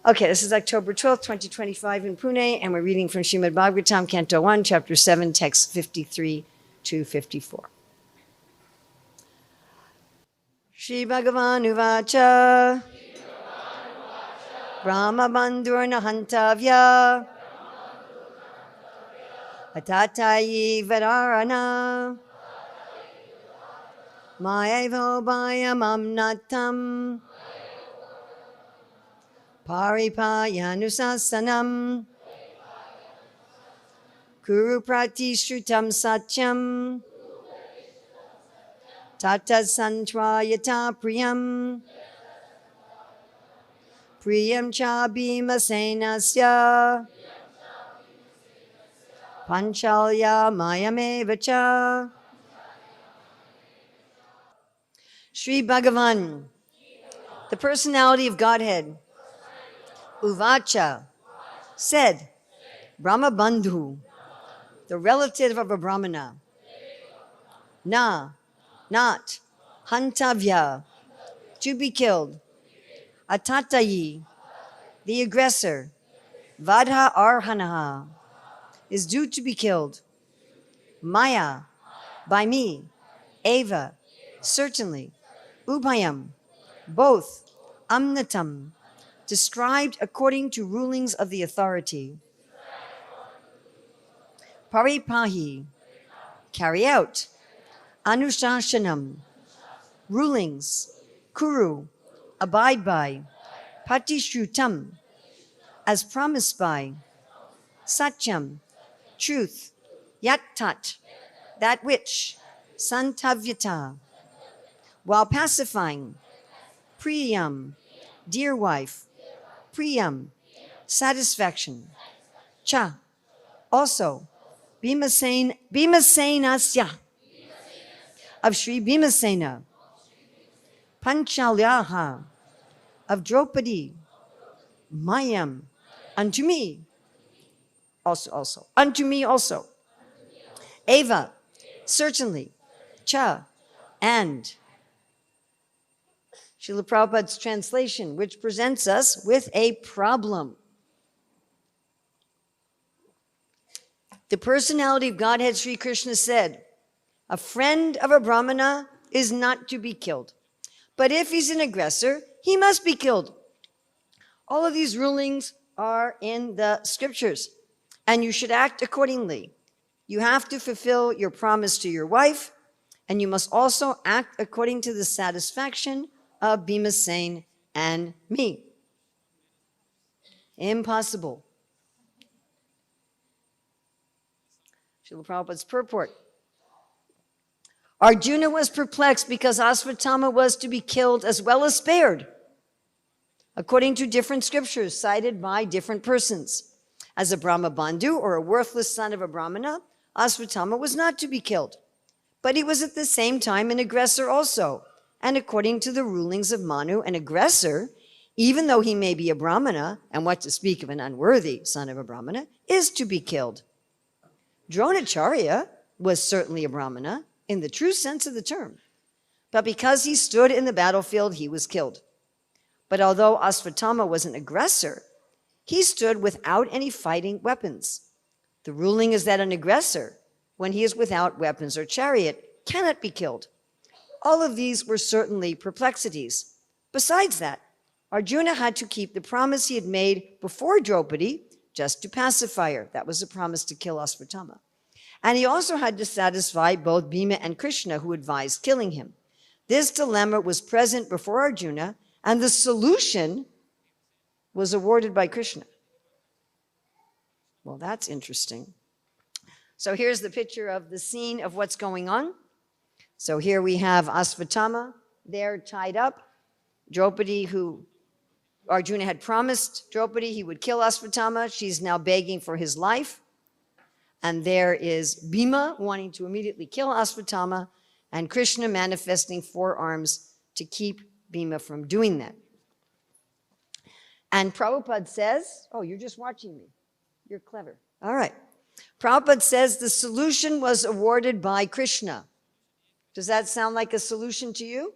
Okay, this is October 12th, 2025 in Pune, and we're reading from Śrīmad-Bhāgavatam, Canto 1, Chapter 7, Text 53 to 54. Shri Bhagavan Uvacha Brahma Bandhurna Hantavya Atatayi Vadarana Mayevo Bhayam Amnatam Paripayanusasanam Kuru Pratishrutam Satyam Tata Santrayata Priyam Priyam Cha Bhimasenasya Panchalya Mayameva Cha. Shri Bhagavan, the personality of Godhead, Uvacha, said, Brahma Bandhu, the relative of a Brahmana, Na, not, Hantavya, to be killed, Atatayi, the aggressor, Vadha Arhanaha, is due to be killed, Maya, by me, Eva, certainly, Ubhayam, both, Amnatam, described according to rulings of the authority. Paripahi, carry out. Anushashanam, rulings. Kuru, abide by. Patishrutam, as promised by. Satyam, truth. Yattat, that which. Santavyata, while pacifying. Priyam, dear wife. Priyam, satisfaction. Cha, also. Bhimasenasya, of Sri Bhimasena. Panchalyaha, of Draupadi. Mayam, unto me. Also. Unto me also. Eva, certainly. Cha, and. Srila Prabhupada's translation, which presents us with a problem. The personality of Godhead Sri Krishna said, a friend of a Brahmana is not to be killed. But if he's an aggressor, he must be killed. All of these rulings are in the scriptures, and you should act accordingly. You have to fulfill your promise to your wife, and you must also act according to the satisfaction of Bhimasen and me. Impossible. Srila Prabhupada's purport. Arjuna was perplexed because Asvatthama was to be killed as well as spared, according to different scriptures cited by different persons. As a Brahma Bandhu, or a worthless son of a Brahmana, Asvatthama was not to be killed. But he was at the same time an aggressor also. And according to the rulings of Manu, an aggressor, even though he may be a Brahmana, and what to speak of an unworthy son of a Brahmana, is to be killed. Dronacharya was certainly a Brahmana in the true sense of the term, but because he stood in the battlefield, he was killed. But although Asvatthama was an aggressor, he stood without any fighting weapons. The ruling is that an aggressor, when he is without weapons or chariot, cannot be killed. All of these were certainly perplexities. Besides that, Arjuna had to keep the promise he had made before Draupadi, just to pacify her. That was a promise to kill Asvatthama. And he also had to satisfy both Bhima and Krishna, who advised killing him. This dilemma was present before Arjuna, and the solution was awarded by Krishna. Well, that's interesting. So here's the picture of the scene of what's going on. So here we have Asvatthama there tied up. Draupadi, who Arjuna had promised Draupadi he would kill Asvatthama. She's now begging for his life. And there is Bhima wanting to immediately kill Asvatthama, and Krishna manifesting 4 arms to keep Bhima from doing that. And Prabhupada says, oh, you're just watching me. You're clever. All right. Prabhupada says the solution was awarded by Krishna. Does that sound like a solution to you?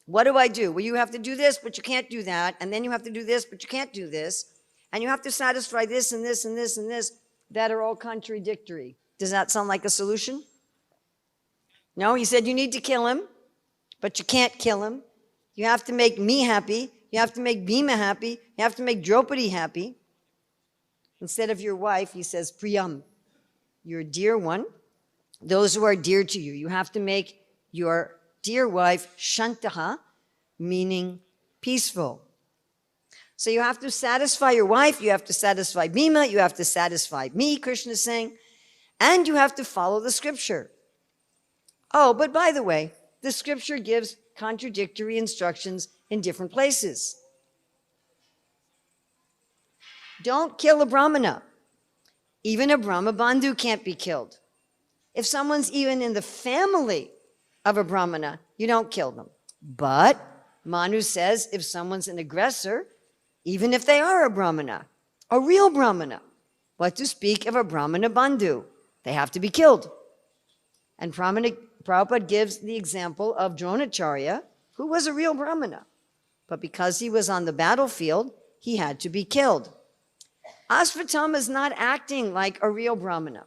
What do I do? Well, you have to do this, but you can't do that. And then you have to do this, but you can't do this. And you have to satisfy this and this and this and this that are all contradictory. Does that sound like a solution? No, he said you need to kill him, but you can't kill him. You have to make me happy. You have to make Bhima happy. You have to make Draupadi happy. Instead of your wife, he says, Priyam, your dear one, those who are dear to you. You have to make your dear wife Shantaha, meaning peaceful. So you have to satisfy your wife, you have to satisfy Bhima, you have to satisfy me, Krishna is saying, and you have to follow the scripture. Oh, but by the way, the scripture gives contradictory instructions in different places. Don't kill a Brahmana. Even a Brahma Bandhu can't be killed. If someone's even in the family of a Brahmana, you don't kill them. But Manu says if someone's an aggressor, even if they are a Brahmana, a real Brahmana, what to speak of a Brahmana Bandhu? They have to be killed. And Prabhupada gives the example of Dronacharya, who was a real Brahmana. But because he was on the battlefield, he had to be killed. Ashvatthama is not acting like a real Brahmana.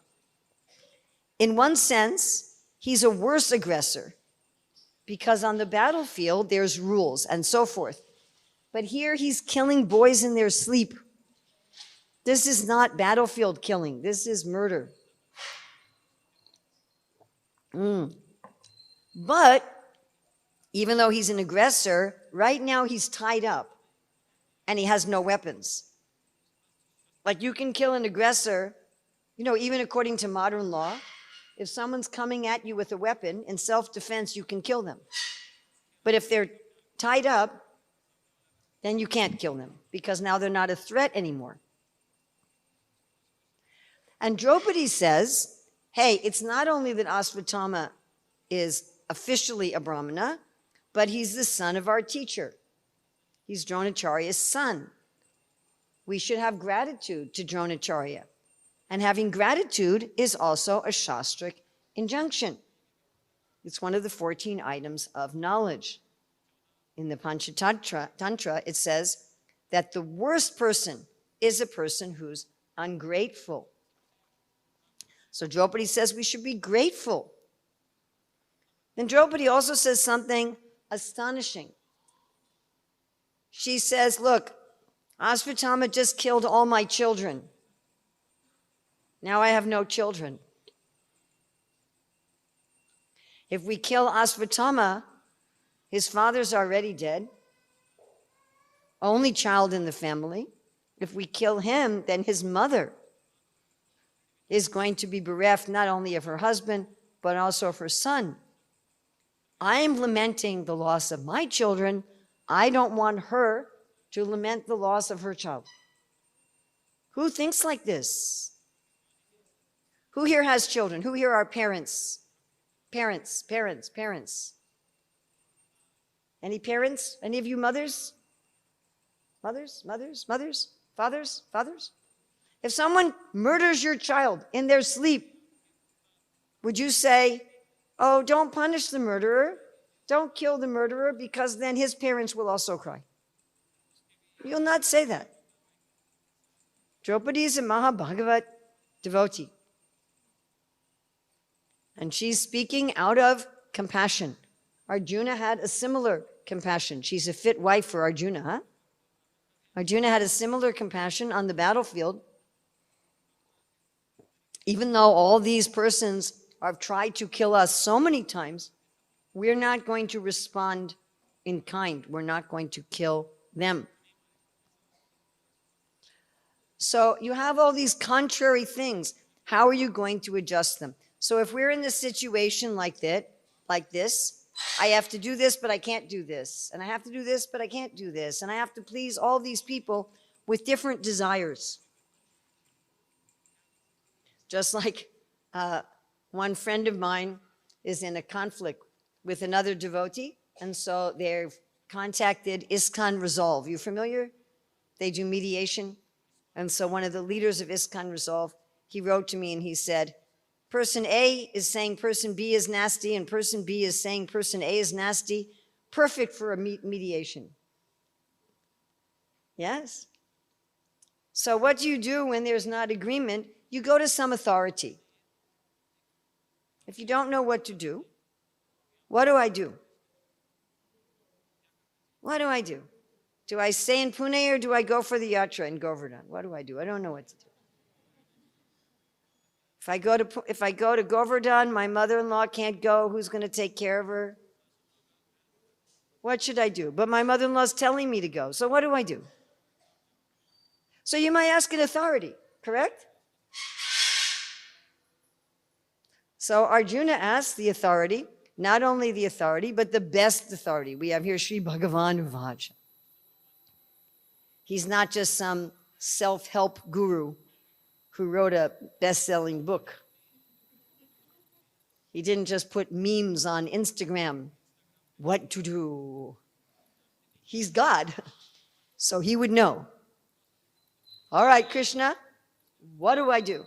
In one sense, he's a worse aggressor because on the battlefield, there's rules and so forth. But here he's killing boys in their sleep. This is not battlefield killing. This is murder. But even though he's an aggressor, right now he's tied up and he has no weapons. Like you can kill an aggressor, even according to modern law, if someone's coming at you with a weapon in self-defense, you can kill them. But if they're tied up, then you can't kill them because now they're not a threat anymore. And Draupadi says, hey, it's not only that Ashvatthama is officially a Brahmana, but he's the son of our teacher. He's Dronacharya's son. We should have gratitude to Dronacharya. And having gratitude is also a Shastric injunction. It's one of the 14 items of knowledge. In the Panchatantra, it says that the worst person is a person who's ungrateful. So Draupadi says we should be grateful. Then Draupadi also says something astonishing. She says, look, Ashvatthama just killed all my children. Now I have no children. If we kill Ashvatthama, his father's already dead, only child in the family. If we kill him, then his mother is going to be bereft not only of her husband, but also of her son. I am lamenting the loss of my children. I don't want her to lament the loss of her child. Who thinks like this? Who here has children? Who here are parents? Parents. Any parents? Any of you mothers? Mothers? Fathers? If someone murders your child in their sleep, would you say, oh, don't punish the murderer, don't kill the murderer, because then his parents will also cry? You'll not say that. Draupadi is a Mahabhagavat devotee. And she's speaking out of compassion. Arjuna had a similar compassion. She's a fit wife for Arjuna, huh? Arjuna had a similar compassion on the battlefield. Even though all these persons have tried to kill us so many times, we're not going to respond in kind. We're not going to kill them. So you have all these contrary things. How are you going to adjust them? So if we're in a situation like this, I have to do this, but I can't do this. And I have to do this, but I can't do this. And I have to please all these people with different desires. Just like one friend of mine is in a conflict with another devotee, and so they've contacted ISKCON Resolve. You familiar? They do mediation. And so one of the leaders of ISKCON Resolve, he wrote to me and he said, person A is saying person B is nasty and person B is saying person A is nasty. perfect for a mediation. Yes? So what do you do when there's not agreement? You go to some authority. If you don't know what to do, what do I do? What do I do? Do I stay in Pune or do I go for the yatra in Govardhan? What do? I don't know what to do. If I go to Govardhan, my mother-in-law can't go. Who's going to take care of her? What should I do? But my mother-in-law's telling me to go. So what do I do? So you might ask an authority, correct? So Arjuna asked the authority, not only the authority, but the best authority. We have here Sri Bhagavan Uvacha. He's not just some self-help guru who wrote a best-selling book. He didn't just put memes on Instagram, what to do. He's God, so he would know. All right, Krishna, what do I do?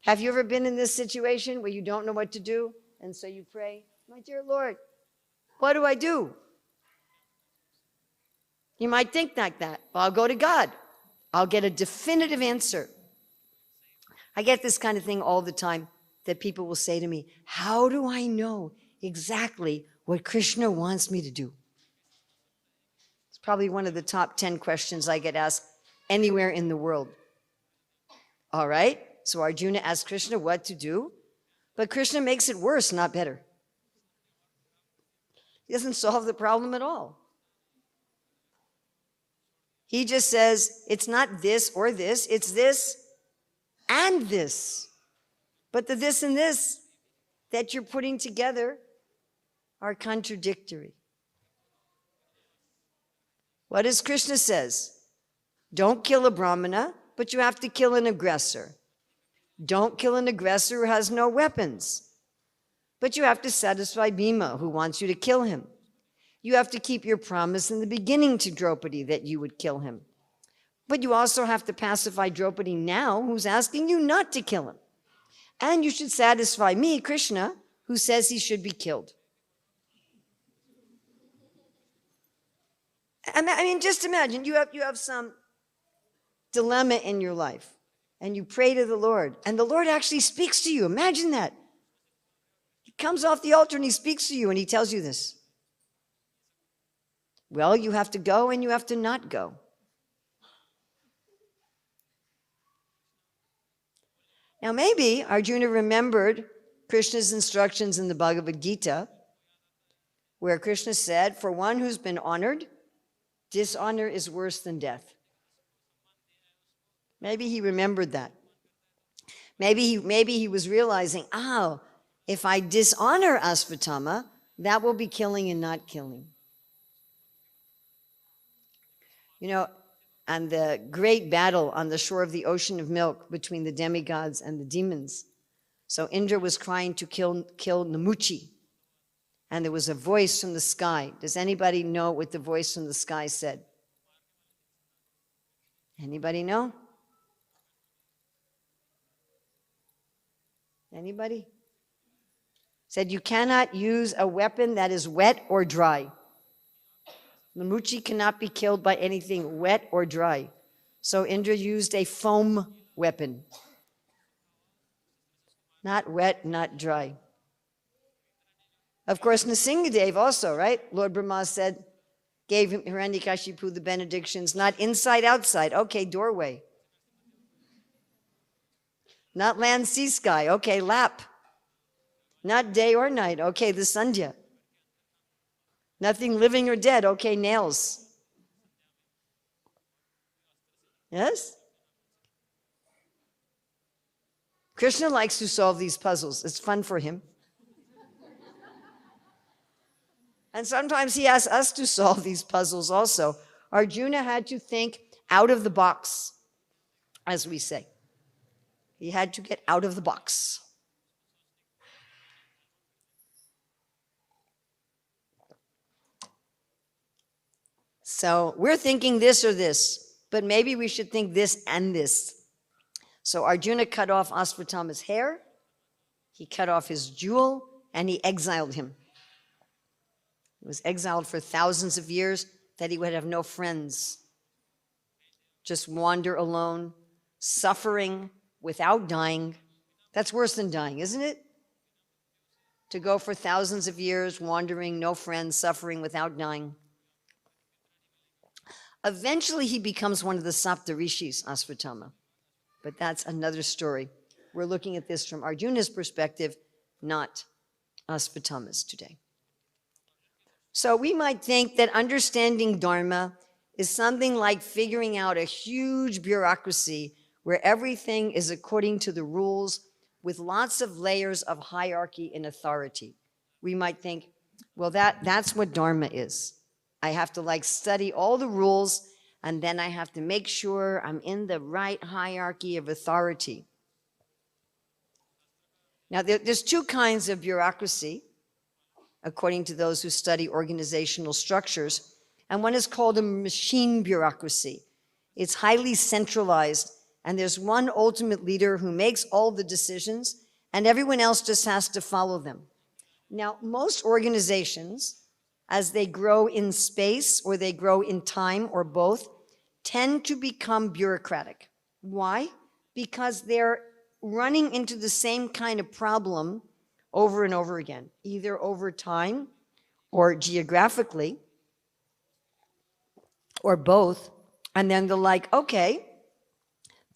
Have you ever been in this situation where you don't know what to do? And so you pray, my dear Lord, what do I do? You might think like that. Well, I'll go to God. I'll get a definitive answer. I get this kind of thing all the time that people will say to me, how do I know exactly what Krishna wants me to do? It's probably one of the top 10 questions I get asked anywhere in the world. All right, so Arjuna asked Krishna what to do, but Krishna makes it worse, not better. He doesn't solve the problem at all. He just says, it's not this or this, it's this and this. But the this and this that you're putting together are contradictory. What does Krishna says? Don't kill a Brahmana, but you have to kill an aggressor. Don't kill an aggressor who has no weapons, but you have to satisfy Bhima, who wants you to kill him. You have to keep your promise in the beginning to Draupadi that you would kill him. But you also have to pacify Draupadi now, who's asking you not to kill him. And you should satisfy me, Krishna, who says he should be killed. I mean, just imagine you have some dilemma in your life, and you pray to the Lord, and the Lord actually speaks to you. Imagine that. He comes off the altar and he speaks to you and he tells you this. Well, you have to go and you have to not go. Now, maybe Arjuna remembered Krishna's instructions in the Bhagavad Gita, where Krishna said, for one who's been honored, dishonor is worse than death. Maybe he remembered that. Maybe he was realizing, if I dishonor Asvatthama, that will be killing and not killing. You know, and the great battle on the shore of the ocean of milk between the demigods and the demons. So Indra was trying to kill Namuchi, and there was a voice from the sky. Does anybody know what the voice from the sky said? Anybody know? Anybody? Said you cannot use a weapon that is wet or dry. Namuchi cannot be killed by anything wet or dry. So Indra used a foam weapon. Not wet, not dry. Of course, Nrsimhadev also, right? Lord Brahma said, gave Hiranyakashipu the benedictions, not inside, outside. Okay, doorway. Not land, sea, sky. Okay, lap. Not day or night. Okay, the sandhya. Nothing living or dead. Okay, nails. Yes? Krishna likes to solve these puzzles. It's fun for him. And sometimes he asks us to solve these puzzles also. Arjuna had to think out of the box, as we say. He had to get out of the box. So we're thinking this or this, but maybe we should think this and this. So Arjuna cut off Asvatthama's hair, he cut off his jewel, and he exiled him. was exiled for thousands of years, that he would have no friends, just wander alone, suffering without dying. That's worse than dying, isn't it? To go for thousands of years, wandering, no friends, suffering without dying. Eventually, he becomes one of the Saptarishis, Asvatthama. But that's another story. We're looking at this from Arjuna's perspective, not Asvatthama's today. So we might think that understanding Dharma is something like figuring out a huge bureaucracy where everything is according to the rules with lots of layers of hierarchy and authority. We might think, well, that's what Dharma is. I have to study all the rules, and then I have to make sure I'm in the right hierarchy of authority. Now, there's two kinds of bureaucracy, according to those who study organizational structures, and one is called a machine bureaucracy. It's highly centralized, and there's one ultimate leader who makes all the decisions, and everyone else just has to follow them. Now, most organizations, as they grow in space or they grow in time or both, tend to become bureaucratic. Why? Because they're running into the same kind of problem over and over again, either over time or geographically or both. And then they're like, okay,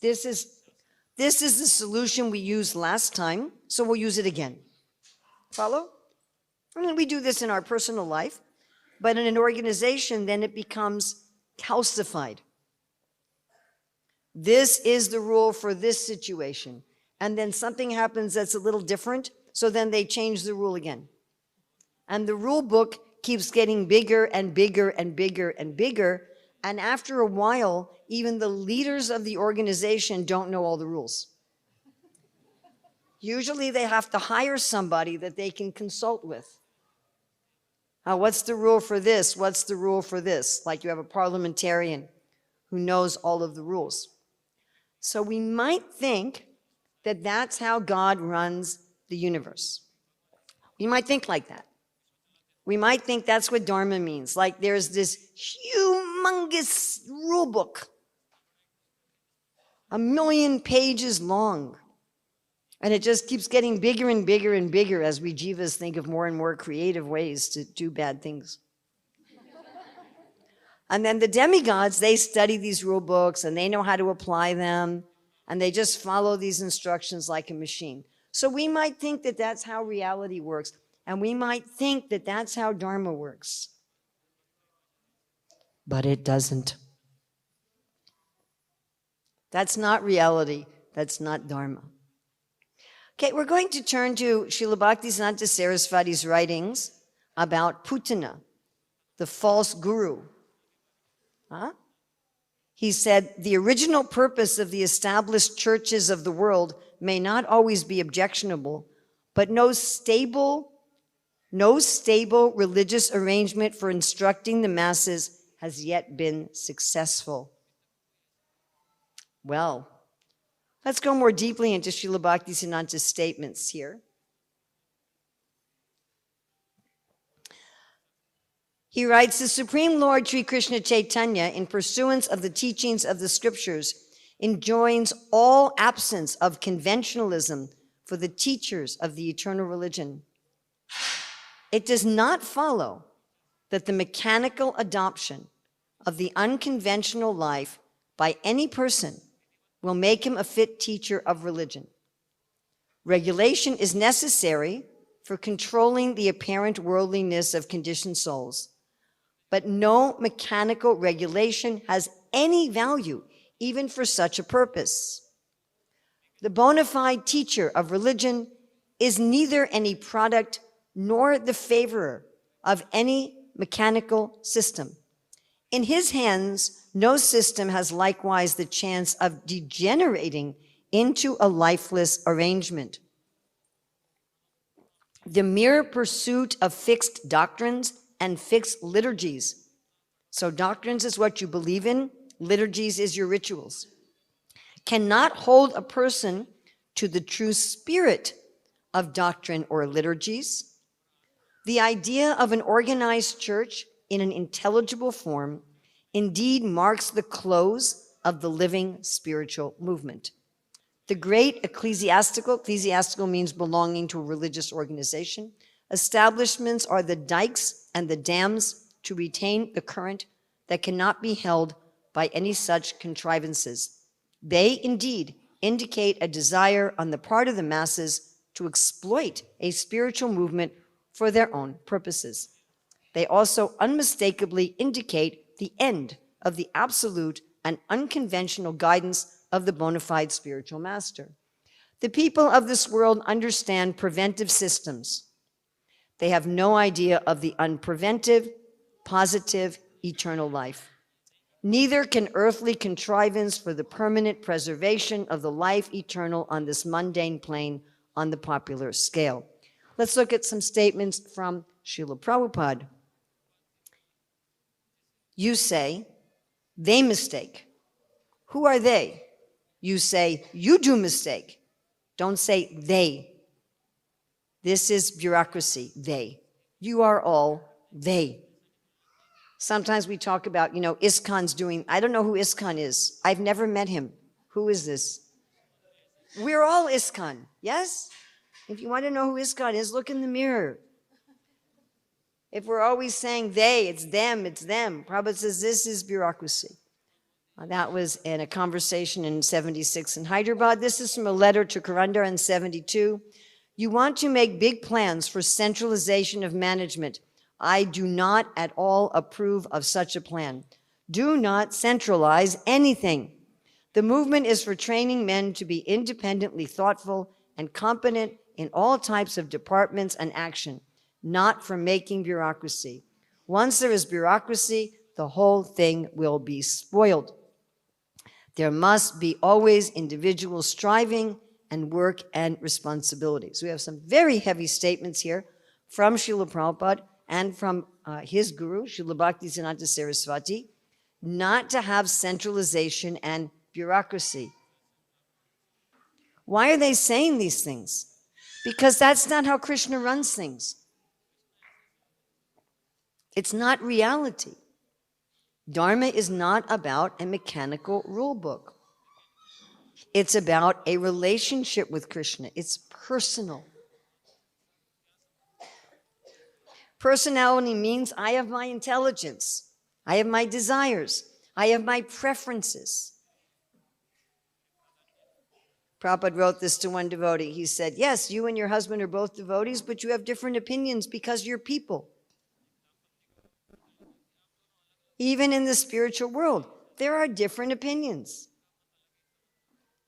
this is the solution we used last time, so we'll use it again. Follow? I mean, we do this in our personal life, but in an organization, then it becomes calcified. This is the rule for this situation. And then something happens that's a little different, so then they change the rule again. And the rule book keeps getting bigger and bigger and bigger and bigger. And after a while, even the leaders of the organization don't know all the rules. Usually they have to hire somebody that they can consult with. What's the rule for this? What's the rule for this? Like you have a parliamentarian who knows all of the rules. So we might think that that's how God runs the universe. We might think like that. We might think that's what Dharma means. Like there's this humongous rule book, 1,000,000 pages long. And it just keeps getting bigger and bigger and bigger as we jivas think of more and more creative ways to do bad things. And then the demigods, they study these rule books and they know how to apply them. And they just follow these instructions like a machine. So we might think that that's how reality works. And we might think that that's how Dharma works. But it doesn't. That's not reality. That's not Dharma. Okay, we're going to turn to Srila Bhaktisiddhanta Sarasvati's writings about Putana, the false guru. He said, the original purpose of the established churches of the world may not always be objectionable, but no stable religious arrangement for instructing the masses has yet been successful. Well, let's go more deeply into Srila Bhaktisiddhanta's statements here. He writes, the Supreme Lord Sri Krishna Chaitanya, in pursuance of the teachings of the scriptures, enjoins all absence of conventionalism for the teachers of the eternal religion. It does not follow that the mechanical adoption of the unconventional life by any person will make him a fit teacher of religion. Regulation is necessary for controlling the apparent worldliness of conditioned souls, but no mechanical regulation has any value, even for such a purpose. The bona fide teacher of religion is neither any product nor the favorer of any mechanical system. In his hands, no system has likewise the chance of degenerating into a lifeless arrangement. The mere pursuit of fixed doctrines and fixed liturgies. So doctrines is what you believe in, liturgies is your rituals. Cannot hold a person to the true spirit of doctrine or liturgies. The idea of an organized church in an intelligible form indeed marks the close of the living spiritual movement. The great ecclesiastical means belonging to a religious organization. Establishments are the dikes and the dams to retain the current that cannot be held by any such contrivances. They indeed indicate a desire on the part of the masses to exploit a spiritual movement for their own purposes. They also unmistakably indicate the end of the absolute and unconventional guidance of the bona fide spiritual master. The people of this world understand preventive systems. They have no idea of the unpreventive, positive, eternal life. Neither can earthly contrivance for the permanent preservation of the life eternal on this mundane plane on the popular scale. Let's look at some statements from Srila Prabhupada. You say, they mistake. Who are they? You say, you do mistake. Don't say they. This is bureaucracy, they. You are all they. Sometimes we talk about, ISKCON's doing, I don't know who ISKCON is. I've never met him. Who is this? We're all ISKCON, yes? If you want to know who ISKCON is, look in the mirror. If we're always saying they, it's them. Prabhupada says this is bureaucracy. That was in a conversation in 76 in Hyderabad. This is from a letter to Karandar in 72. You want to make big plans for centralization of management. I do not at all approve of such a plan. Do not centralize anything. The movement is for training men to be independently thoughtful and competent in all types of departments and action, not for making bureaucracy. Once there is bureaucracy, the whole thing will be spoiled. There must be always individual striving and work and responsibility. So we have some very heavy statements here from Srila Prabhupada and from his guru, Srila Bhaktisiddhanta Saraswati, not to have centralization and bureaucracy. Why are they saying these things? Because that's not how Krishna runs things. It's not reality. Dharma is not about a mechanical rule book. It's about a relationship with Krishna. It's personal. Personality means I have my intelligence. I have my desires. I have my preferences. Prabhupada wrote this to one devotee. He said, yes, you and your husband are both devotees, but you have different opinions because you're people. Even in the spiritual world, there are different opinions.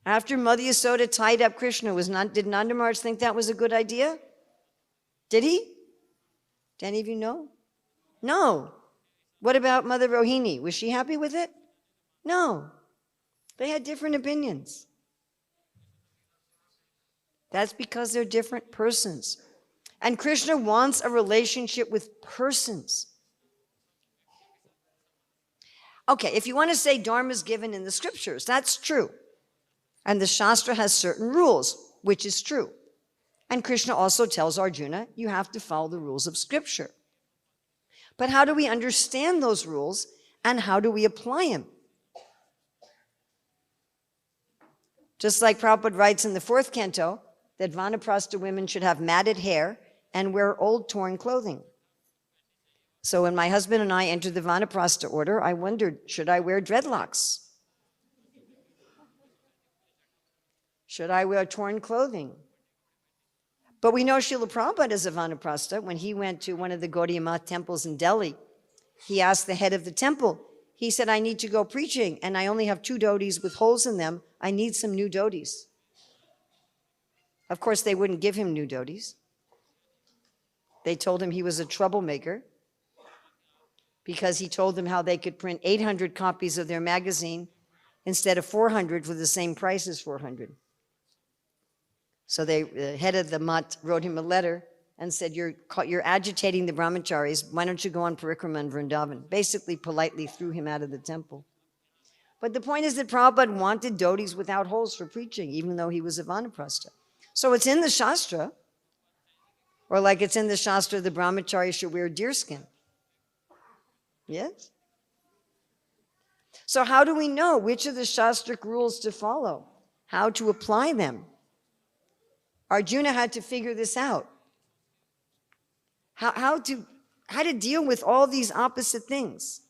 After Mother Yasoda tied up Krishna, did Nanda Maharaj think that was a good idea? Did he? Do any of you know? No. What about Mother Rohini? Was she happy with it? No. They had different opinions. That's because they're different persons. And Krishna wants a relationship with persons. Okay, if you want to say Dharma is given in the scriptures, that's true. And the Shastra has certain rules, which is true. And Krishna also tells Arjuna, you have to follow the rules of scripture. But how do we understand those rules and how do we apply them? Just like Prabhupada writes in the 4th canto, that Vanaprastha women should have matted hair and wear old torn clothing. So when my husband and I entered the Vanaprastha order, I wondered, should I wear dreadlocks? Should I wear torn clothing? But we know Srila Prabhupada is a Vanaprastha. When he went to one of the Gaudiya Math temples in Delhi, he asked the head of the temple, he said, I need to go preaching, and I only have 2 dhotis with holes in them. I need some new dhotis. Of course, they wouldn't give him new dhotis. They told him he was a troublemaker because he told them how they could print 800 copies of their magazine instead of 400 for the same price as 400. So the head of the Mat wrote him a letter and said, you're agitating the brahmacharis. Why don't you go on parikrama in Vrindavan? Basically, politely threw him out of the temple. But the point is that Prabhupada wanted dhotis without holes for preaching, even though he was a Vanaprastha. So it's in the Shastra. Or like it's in the Shastra, the brahmachari should wear deerskin. Yes? So how do we know which of the Shastric rules to follow? How to apply them? Arjuna had to figure this out. How to deal with all these opposite things.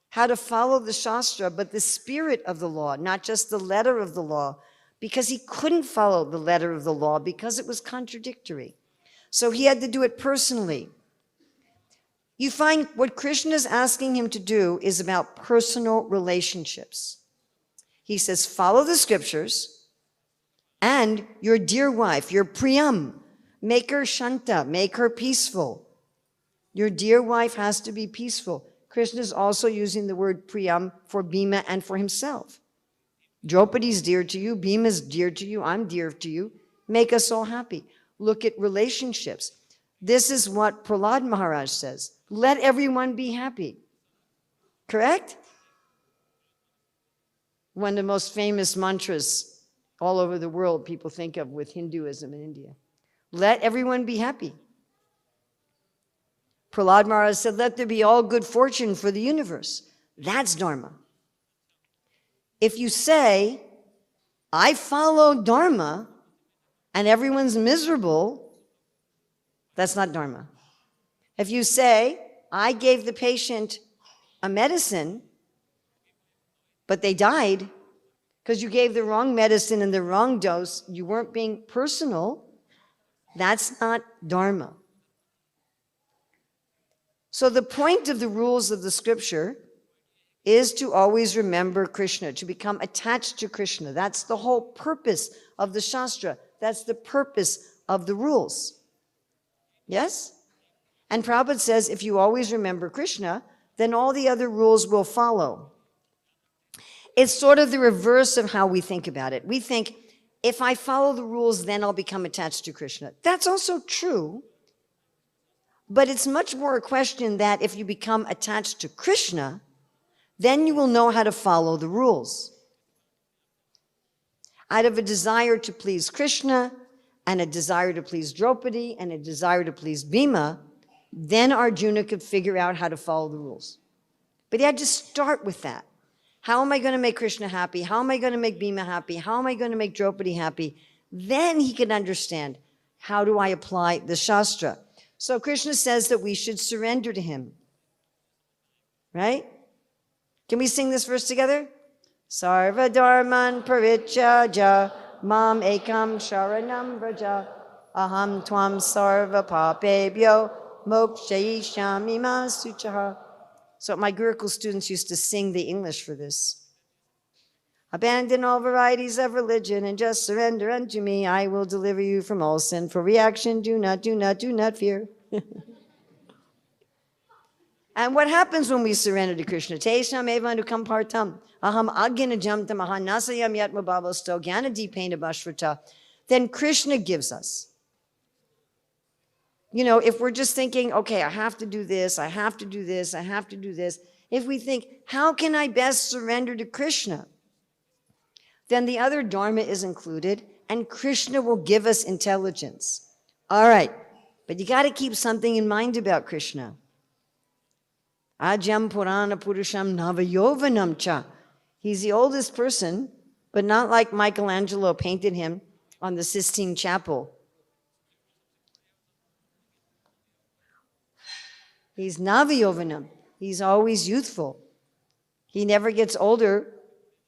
How to follow the Shastra, but the spirit of the law, not just the letter of the law, because he couldn't follow the letter of the law because it was contradictory. So he had to do it personally. You find what Krishna is asking him to do is about personal relationships. He says, follow the scriptures and your dear wife, your priyam, make her shanta, make her peaceful. Your dear wife has to be peaceful. Krishna is also using the word priyam for Bhima and for himself. Draupadi is dear to you, Bhima is dear to you, I'm dear to you. Make us all happy. Look at relationships. This is what Prahlad Maharaj says. Let everyone be happy. Correct? One of the most famous mantras all over the world people think of with Hinduism in India. Let everyone be happy. Prahlad Maharaj said, let there be all good fortune for the universe. That's Dharma. If you say, I follow Dharma and everyone's miserable, that's not Dharma. If you say, I gave the patient a medicine, but they died because you gave the wrong medicine and the wrong dose, you weren't being personal, that's not Dharma. So the point of the rules of the scripture is to always remember Krishna, to become attached to Krishna. That's the whole purpose of the Shastra. That's the purpose of the rules. Yes? And Prabhupada says, if you always remember Krishna, then all the other rules will follow. It's sort of the reverse of how we think about it. We think, if I follow the rules, then I'll become attached to Krishna. That's also true, but it's much more a question that if you become attached to Krishna, then you will know how to follow the rules. Out of a desire to please Krishna, and a desire to please Draupadi, and a desire to please Bhima, then Arjuna could figure out how to follow the rules. But he had to start with that. How am I going to make Krishna happy? How am I going to make Bhima happy? How am I going to make Draupadi happy? Then he can understand, how do I apply the Shastra? So Krishna says that we should surrender to him. Right? Can we sing this verse together? Sarva dharman parityajya mam ekam sharanam vraja aham tvam sarva papebhyo mokshayishami ma suchaha. So my Gurukul students used to sing the English for this. Abandon all varieties of religion and just surrender unto me. I will deliver you from all sin. For reaction, do not fear. And what happens when we surrender to Krishna? Tesham evanukam partam aham agyanajam tamaha nasayam yatmabhavasto jnanadipena bhasvrata. Then Krishna gives us. You know, if we're just thinking, okay, I have to do this, I have to do this, I have to do this. If we think, how can I best surrender to Krishna? Then the other dharma is included, and Krishna will give us intelligence. All right, but you got to keep something in mind about Krishna. Ajam Purana Purusham Navayovanam Cha. He's the oldest person, but not like Michelangelo painted him on the Sistine Chapel. He's Navayovanam. He's always youthful. He never gets older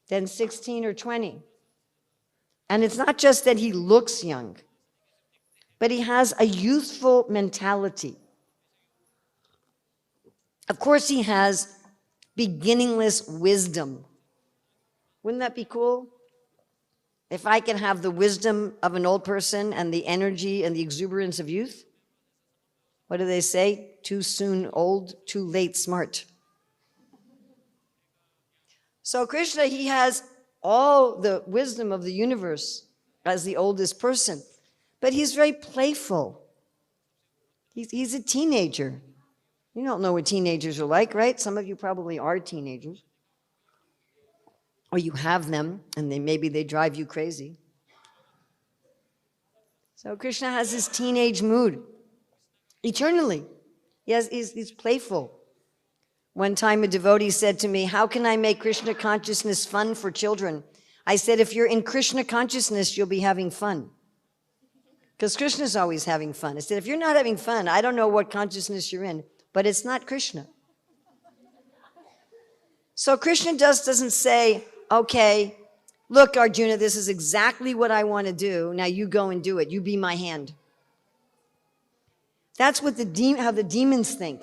than 16 or 20. And it's not just that he looks young, but he has a youthful mentality. Of course, he has beginningless wisdom. Wouldn't that be cool? If I can have the wisdom of an old person and the energy and the exuberance of youth. What do they say? Too soon old, too late smart. So Krishna, he has all the wisdom of the universe as the oldest person, but he's very playful. He's a teenager. You don't know what teenagers are like, right? Some of you probably are teenagers. Or you have them, and maybe they drive you crazy. So Krishna has this teenage mood. eternally. Yes, he's playful. One time a devotee said to me, how can I make Krishna consciousness fun for children? I said, if you're in Krishna consciousness, you'll be having fun. Because Krishna's always having fun. I said, if you're not having fun, I don't know what consciousness you're in, but it's not Krishna. So Krishna doesn't say, okay, look, Arjuna, this is exactly what I want to do. Now you go and do it. You be my hand. That's what how the demons think.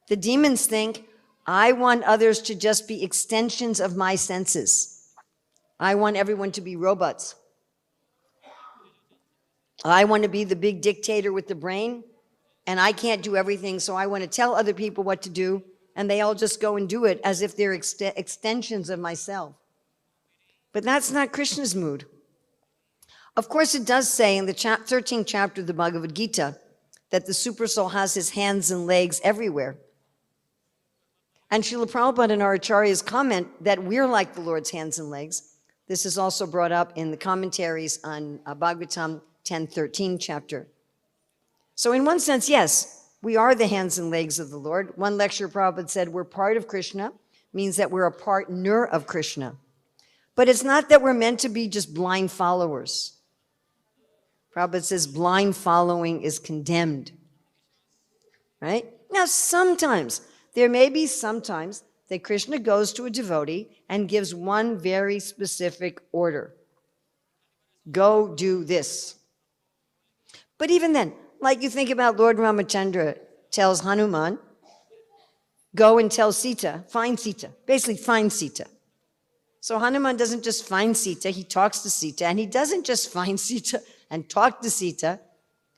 The demons think, I want others to just be extensions of my senses. I want everyone to be robots. I want to be the big dictator with the brain, and I can't do everything, so I want to tell other people what to do, and they all just go and do it as if they're extensions of myself. But that's not Krishna's mood. Of course, it does say in the 13th chapter of the Bhagavad Gita that the Supersoul has his hands and legs everywhere. And Srila Prabhupada and our acharyas comment that we're like the Lord's hands and legs. This is also brought up in the commentaries on Bhagavatam 10:13 chapter. So in one sense, yes, we are the hands and legs of the Lord. One lecture Prabhupada said we're part of Krishna, means that we're a partner of Krishna. But it's not that we're meant to be just blind followers. Prabhupada says blind following is condemned. Right? Now, there may be sometimes that Krishna goes to a devotee and gives one very specific order. Go do this. But even then, like you think about Lord Ramachandra tells Hanuman, go and tell Sita, find Sita. Basically, find Sita. So Hanuman doesn't just find Sita, he talks to Sita, and he doesn't just find Sita and talk to Sita.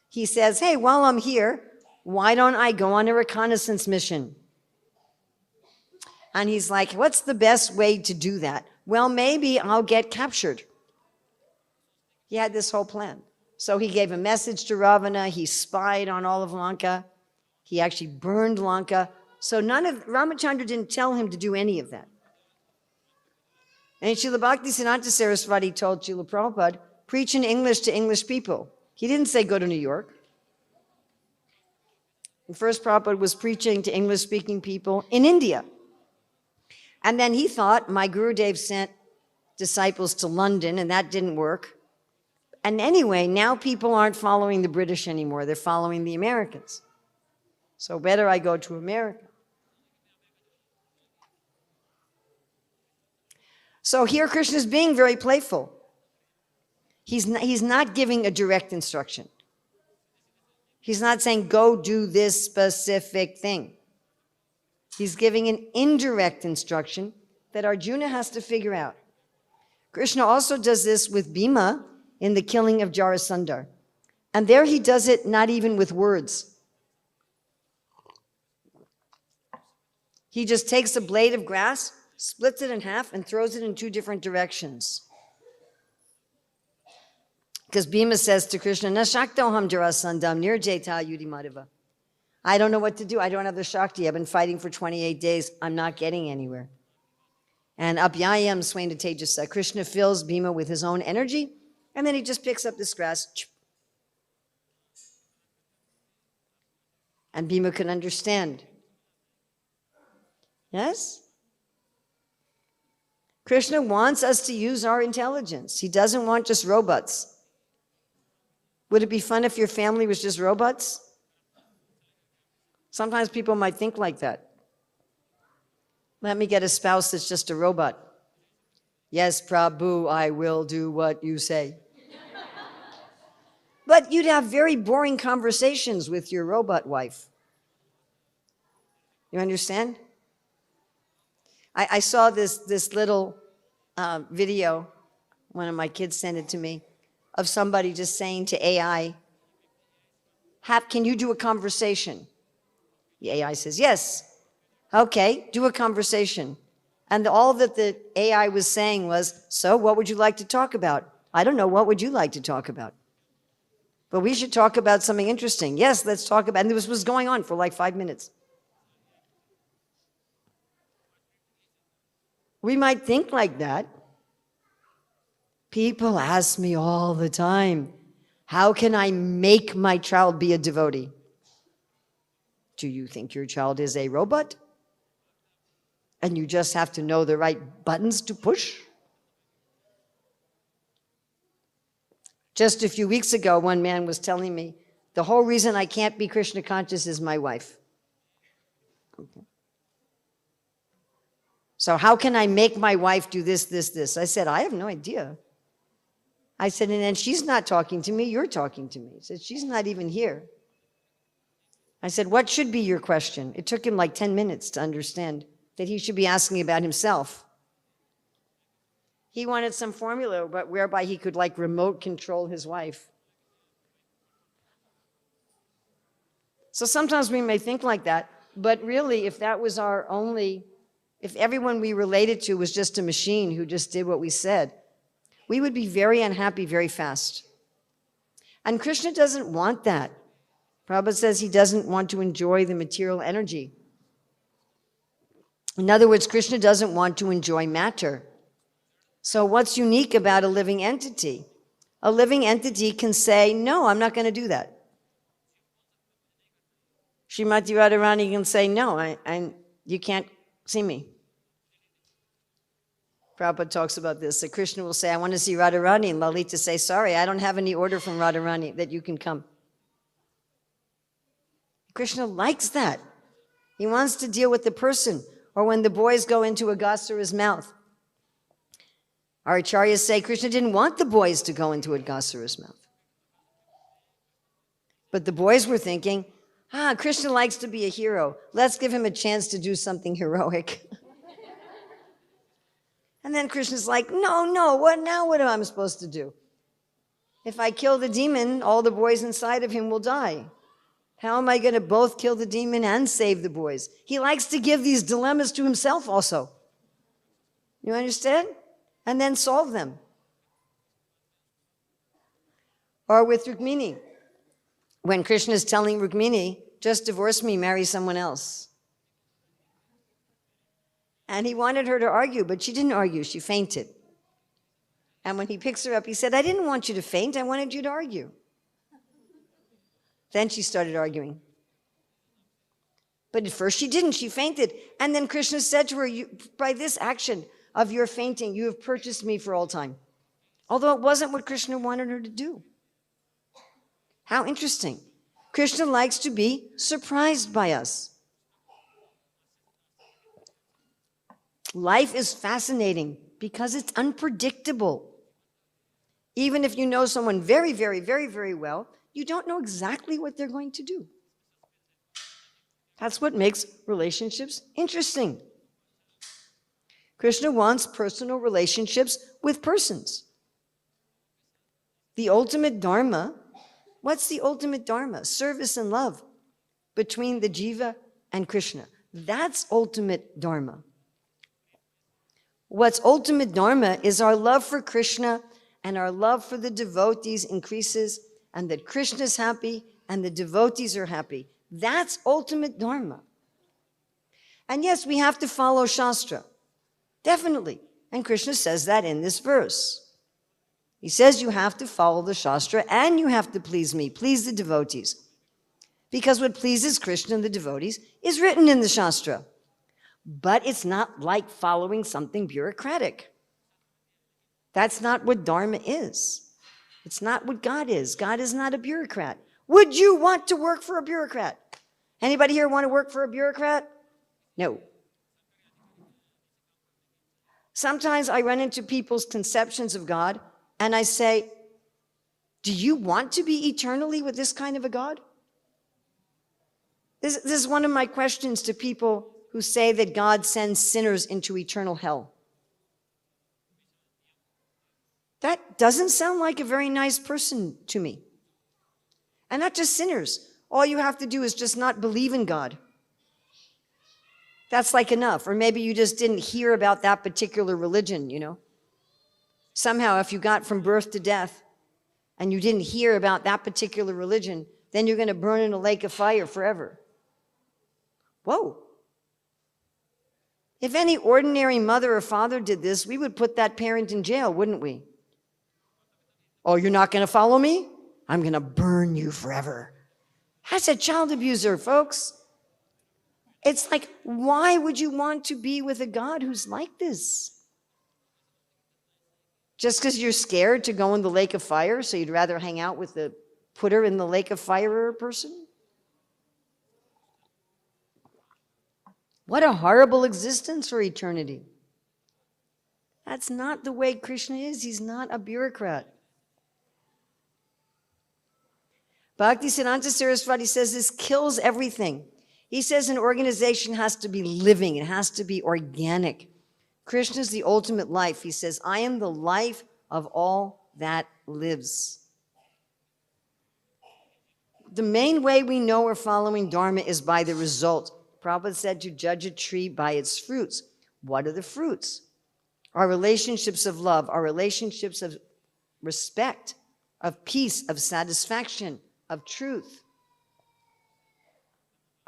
He says, hey, while I'm here, why don't I go on a reconnaissance mission? And he's like, what's the best way to do that? Well, maybe I'll get captured. He had this whole plan. So he gave a message to Ravana, he spied on all of Lanka, he actually burned Lanka. So Ramachandra didn't tell him to do any of that. And Srila Bhaktisiddhanta Saraswati told Srila Prabhupada, preach in English to English people. He didn't say go to New York. And first Prabhupada was preaching to English-speaking people in India. And then he thought, my Gurudev sent disciples to London, and that didn't work. And anyway, now people aren't following the British anymore. They're following the Americans. So better I go to America. So here Krishna is being very playful. He's not giving a direct instruction. He's not saying, go do this specific thing. He's giving an indirect instruction that Arjuna has to figure out. Krishna also does this with Bhima in the killing of Jarasandha. And there he does it not even with words. He just takes a blade of grass, splits it in half, and throws it in two different directions. Because Bhima says to Krishna, Na shaktoham jarasandham nirjeta yudimadava. I don't know what to do. I don't have the Shakti. I've been fighting for 28 days. I'm not getting anywhere. And apyayam swena tejasa. Krishna fills Bhima with his own energy, and then he just picks up this grass. And Bhima can understand. Yes? Krishna wants us to use our intelligence. He doesn't want just robots. Would it be fun if your family was just robots? Sometimes people might think like that. Let me get a spouse that's just a robot. Yes, Prabhu, I will do what you say. But you'd have very boring conversations with your robot wife. You understand? I saw this little video, one of my kids sent it to me, of somebody just saying to AI, can you do a conversation? The AI says, yes. Okay, do a conversation. And all that the AI was saying was, so what would you like to talk about? I don't know, what would you like to talk about? But we should talk about something interesting. Yes, let's talk about, and this was going on for like 5 minutes. We might think like that. People ask me all the time, How can I make my child be a devotee? Do you think your child is a robot? And you just have to know the right buttons to push? Just a few weeks ago, one man was telling me, the whole reason I can't be Krishna conscious is my wife. Okay. So how can I make my wife do this, this, this? I said, I have no idea. I said, and then she's not talking to me, you're talking to me. He said, she's not even here. I said, what should be your question? It took him like 10 minutes to understand that he should be asking about himself. He wanted some formula but whereby he could like remote control his wife. So sometimes we may think like that, but really if that was our only, if everyone we related to was just a machine who just did what we said, we would be very unhappy very fast. And Krishna doesn't want that. Prabhupada says he doesn't want to enjoy the material energy. In other words, Krishna doesn't want to enjoy matter. So what's unique about a living entity? A living entity can say, no, I'm not going to do that. Srimati Radharani can say, no, you can't see me. Prabhupada talks about this. So Krishna will say, I want to see Radharani. And Lalita say, sorry, I don't have any order from Radharani that you can come. Krishna likes that. He wants to deal with the person. Or when the boys go into Aghasura's mouth. Our acharyas say Krishna didn't want the boys to go into Aghasura's mouth. But the boys were thinking, Krishna likes to be a hero. Let's give him a chance to do something heroic. And then Krishna's like, no, what am I supposed to do? If I kill the demon, all the boys inside of him will die. How am I going to both kill the demon and save the boys? He likes to give these dilemmas to himself also. You understand? And then solve them. Or with Rukmini. When Krishna is telling Rukmini, just divorce me, marry someone else. And he wanted her to argue, but she didn't argue, she fainted. And when he picks her up, he said, I didn't want you to faint, I wanted you to argue. Then she started arguing. But at first she didn't, she fainted. And then Krishna said to her, by this action of your fainting, you have purchased me for all time. Although it wasn't what Krishna wanted her to do. How interesting. Krishna likes to be surprised by us. Life is fascinating because it's unpredictable. Even if you know someone very, very, very, very well, you don't know exactly what they're going to do. That's what makes relationships interesting. Krishna wants personal relationships with persons. The ultimate dharma, what's the ultimate dharma? Service and love between the jiva and Krishna. That's ultimate dharma. What's ultimate dharma is our love for Krishna and our love for the devotees increases, and that Krishna's happy and the devotees are happy. That's ultimate dharma. And yes, we have to follow Shastra. Definitely. And Krishna says that in this verse. He says you have to follow the Shastra and you have to please me, please the devotees. Because what pleases Krishna and the devotees is written in the Shastra. But it's not like following something bureaucratic. That's not what dharma is. It's not what God is. God is not a bureaucrat. Would you want to work for a bureaucrat? Anybody here want to work for a bureaucrat? No. Sometimes I run into people's conceptions of God and I say, do you want to be eternally with this kind of a God? This is one of my questions to people who say that God sends sinners into eternal hell. That doesn't sound like a very nice person to me. And not just sinners. All you have to do is just not believe in God. That's like enough. Or maybe you just didn't hear about that particular religion, you know. Somehow, if you got from birth to death and you didn't hear about that particular religion, then you're going to burn in a lake of fire forever. Whoa. If any ordinary mother or father did this, we would put that parent in jail, wouldn't we? Oh, you're not going to follow me? I'm going to burn you forever. That's a child abuser, folks. It's like, why would you want to be with a God who's like this? Just because you're scared to go in the lake of fire, so you'd rather hang out with the putter in the lake of fire person? What a horrible existence for eternity. That's not the way Krishna is. He's not a bureaucrat. Bhaktisiddhanta Saraswati says this kills everything. He says an organization has to be living. It has to be organic. Krishna is the ultimate life. He says, I am the life of all that lives. The main way we know we're following Dharma is by the result. Prabhupada said to judge a tree by its fruits. What are the fruits? Our relationships of love, our relationships of respect, of peace, of satisfaction, of truth.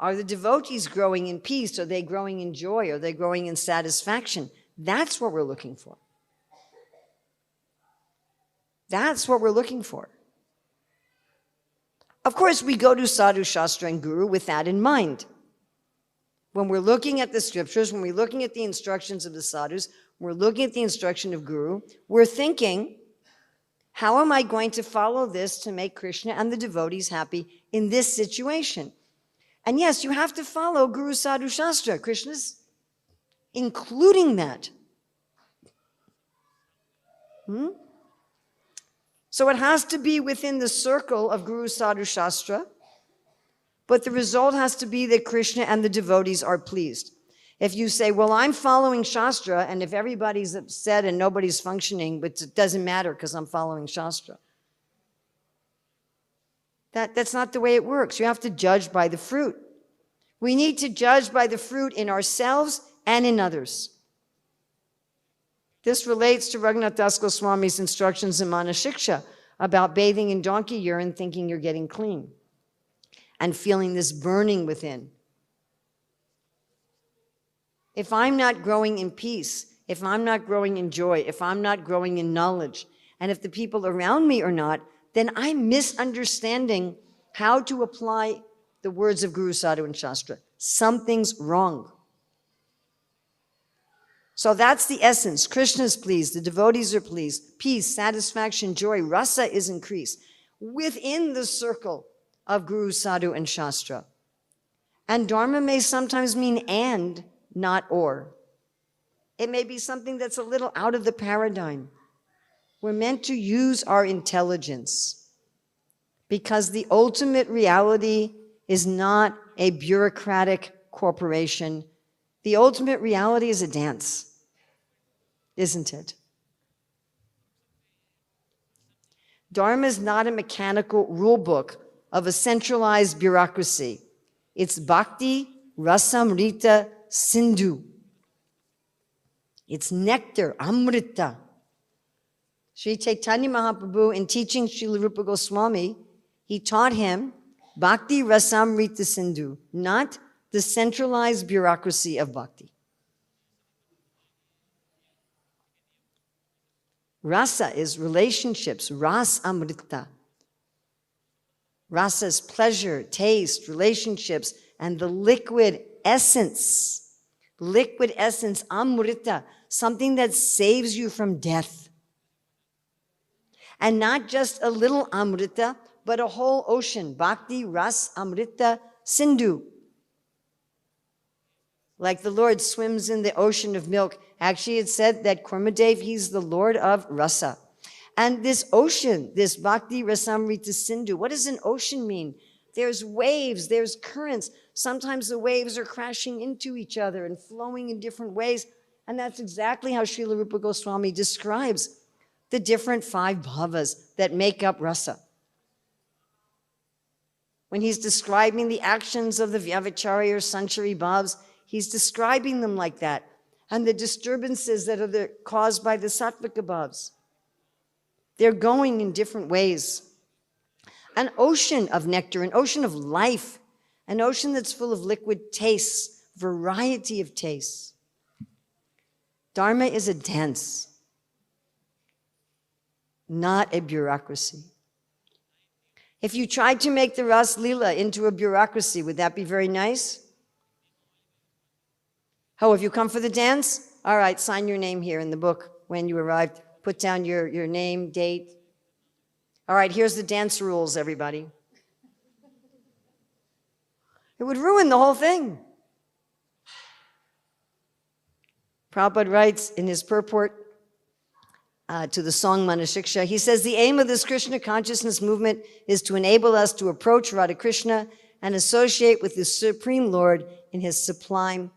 Are the devotees growing in peace? Are they growing in joy? Are they growing in satisfaction? That's what we're looking for. That's what we're looking for. Of course, we go to Sadhu, Shastra, and Guru with that in mind. When we're looking at the scriptures, when we're looking at the instructions of the sadhus, we're looking at the instruction of Guru, we're thinking, how am I going to follow this to make Krishna and the devotees happy in this situation? And yes, you have to follow Guru, Sadhu, Shastra. Krishna's including that. So it has to be within the circle of Guru, Sadhu, Shastra, but the result has to be that Krishna and the devotees are pleased. If you say, well, I'm following Shastra, and if everybody's upset and nobody's functioning, but it doesn't matter because I'm following Shastra. That's not the way it works. You have to judge by the fruit. We need to judge by the fruit in ourselves and in others. This relates to Raghunath Das Goswami's instructions in Manashiksha about bathing in donkey urine, thinking you're getting clean, and feeling this burning within. If I'm not growing in peace, if I'm not growing in joy, if I'm not growing in knowledge, and if the people around me are not, then I'm misunderstanding how to apply the words of Guru, Sadhu, and Shastra. Something's wrong. So that's the essence. Krishna's pleased, the devotees are pleased, peace, satisfaction, joy, rasa is increased within the circle of Guru, Sadhu, and Shastra. And Dharma may sometimes mean and, not or. It may be something that's a little out of the paradigm. We're meant to use our intelligence because the ultimate reality is not a bureaucratic corporation. The ultimate reality is a dance, isn't it? Dharma is not a mechanical rule book of a centralized bureaucracy. It's bhakti, rasamrita, sindhu. It's nectar, amrita. Sri Chaitanya Mahaprabhu, in teaching Srila Rupa Goswami, he taught him bhakti rasamrita sindhu, not the centralized bureaucracy of bhakti. Rasa is relationships, ras amrita. Rasa is pleasure, taste, relationships, and the liquid essence, amrita, something that saves you from death. And not just a little amrita, but a whole ocean, bhakti, ras, amrita, sindhu. Like the Lord swims in the ocean of milk. Actually, it said that Kurmadev, he's the Lord of rasa. And this ocean, this bhakti, rasamrita, sindhu, what does an ocean mean? There's waves, there's currents. Sometimes the waves are crashing into each other and flowing in different ways. And that's exactly how Srila Rupa Goswami describes the different 5 bhavas that make up rasa. When he's describing the actions of the Vyavachari or Sanchari bhavas, he's describing them like that. And the disturbances that are caused by the Sattvika bhavas. They're going in different ways. An ocean of nectar, an ocean of life, an ocean that's full of liquid tastes, variety of tastes. Dharma is a dance, not a bureaucracy. If you tried to make the Ras Leela into a bureaucracy, would that be very nice? Oh, have you come for the dance? All right, sign your name here in the book when you arrived. Put down your name, date. All right, here's the dance rules, everybody. It would ruin the whole thing. Prabhupada writes in his purport to the song Manashiksha, he says, the aim of this Krishna consciousness movement is to enable us to approach Radha Krishna and associate with the Supreme Lord in his sublime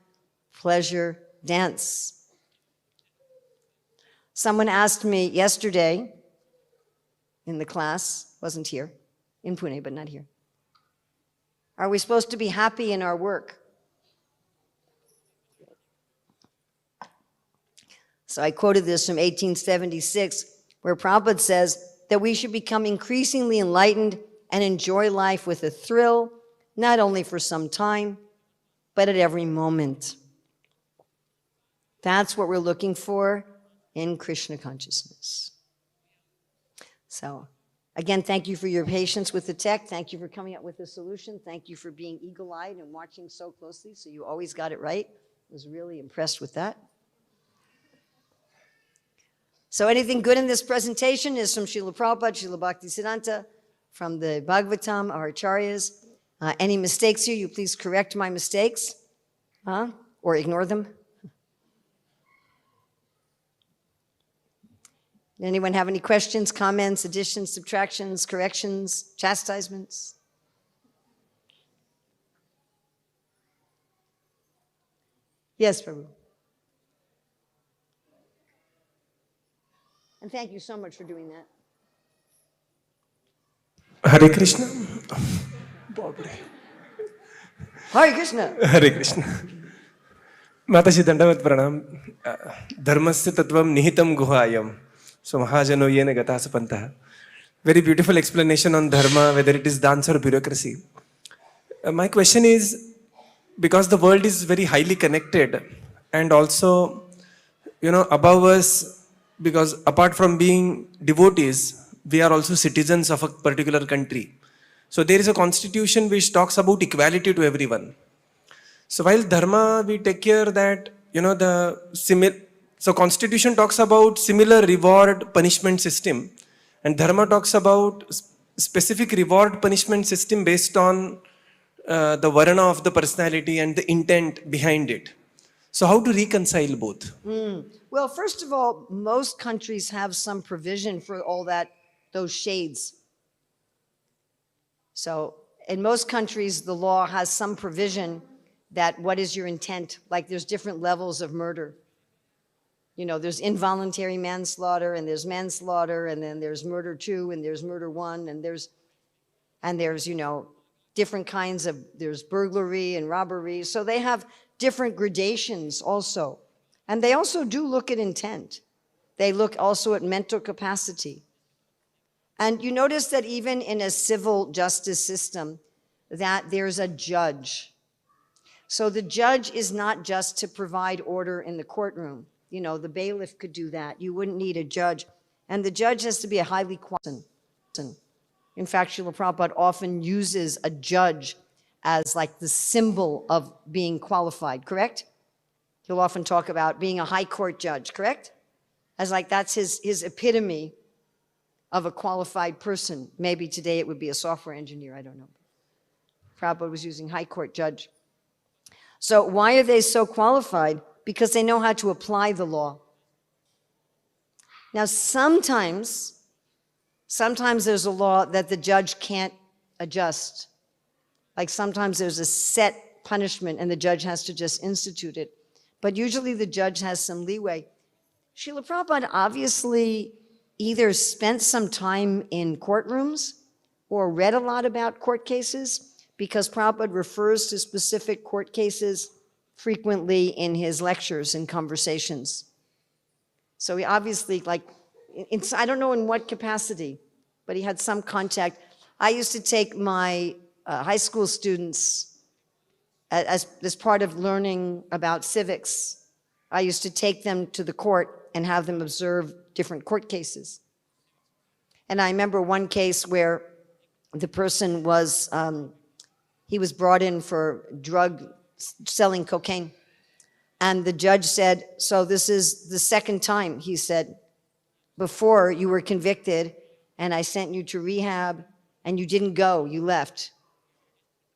pleasure dance. Someone asked me yesterday in the class, wasn't here, in Pune, but not here, are we supposed to be happy in our work? So I quoted this from 1876, where Prabhupada says that we should become increasingly enlightened and enjoy life with a thrill, not only for some time, but at every moment. That's what we're looking for in Krishna consciousness. So, again, thank you for your patience with the tech. Thank you for coming up with a solution. Thank you for being eagle-eyed and watching so closely, so you always got it right. I was really impressed with that. So anything good in this presentation is from Srila Prabhupada, Srila Bhaktisiddhanta, from the Bhagavatam, our acharyas. Any mistakes here, you please correct my mistakes, or ignore them. Anyone have any questions, comments, additions, subtractions, corrections, chastisements? Yes, Prabhu. And thank you so much for doing that. Hare Krishna. Hare Krishna. Hare Krishna. Mataji Dandavat Pranam. Dharmasya Tattvam Nihitam Guhayam. So Mahajano Yena Gatasa Pantaha. Very beautiful explanation on dharma, whether it is dance or bureaucracy. My question is, because the world is very highly connected, and also, above us, because apart from being devotees, we are also citizens of a particular country. So there is a constitution which talks about equality to everyone. So while dharma, we take care that, so constitution talks about similar reward punishment system, and dharma talks about specific reward punishment system based on the varna of the personality and the intent behind it. So how to reconcile both? Well, first of all, most countries have some provision for all that, those shades. So in most countries, the law has some provision that what is your intent? Like there's different levels of murder. There's involuntary manslaughter, and there's manslaughter, and then there's murder 2, and there's murder 1, and there's different kinds of, there's burglary and robbery. So they have different gradations also. And they also do look at intent. They look also at mental capacity. And you notice that even in a civil justice system, that there's a judge. So the judge is not just to provide order in the courtroom. The bailiff could do that. You wouldn't need a judge. And the judge has to be a highly qualified person. In fact, Srila Prabhupada often uses a judge as like the symbol of being qualified, correct? He'll often talk about being a high court judge, correct? As like that's his epitome of a qualified person. Maybe today it would be a software engineer, I don't know. Prabhupada was using high court judge. So why are they so qualified? Because they know how to apply the law. Now sometimes there's a law that the judge can't adjust. Like sometimes there's a set punishment and the judge has to just institute it. But usually the judge has some leeway. Srila Prabhupada obviously either spent some time in courtrooms or read a lot about court cases, because Prabhupada refers to specific court cases frequently in his lectures and conversations. So he obviously, I don't know in what capacity, but he had some contact. I used to take my high school students as part of learning about civics. I used to take them to the court and have them observe different court cases. And I remember one case where the person was, he was brought in for selling cocaine. And the judge said, so this is the second time, he said, before you were convicted and I sent you to rehab and you didn't go, you left.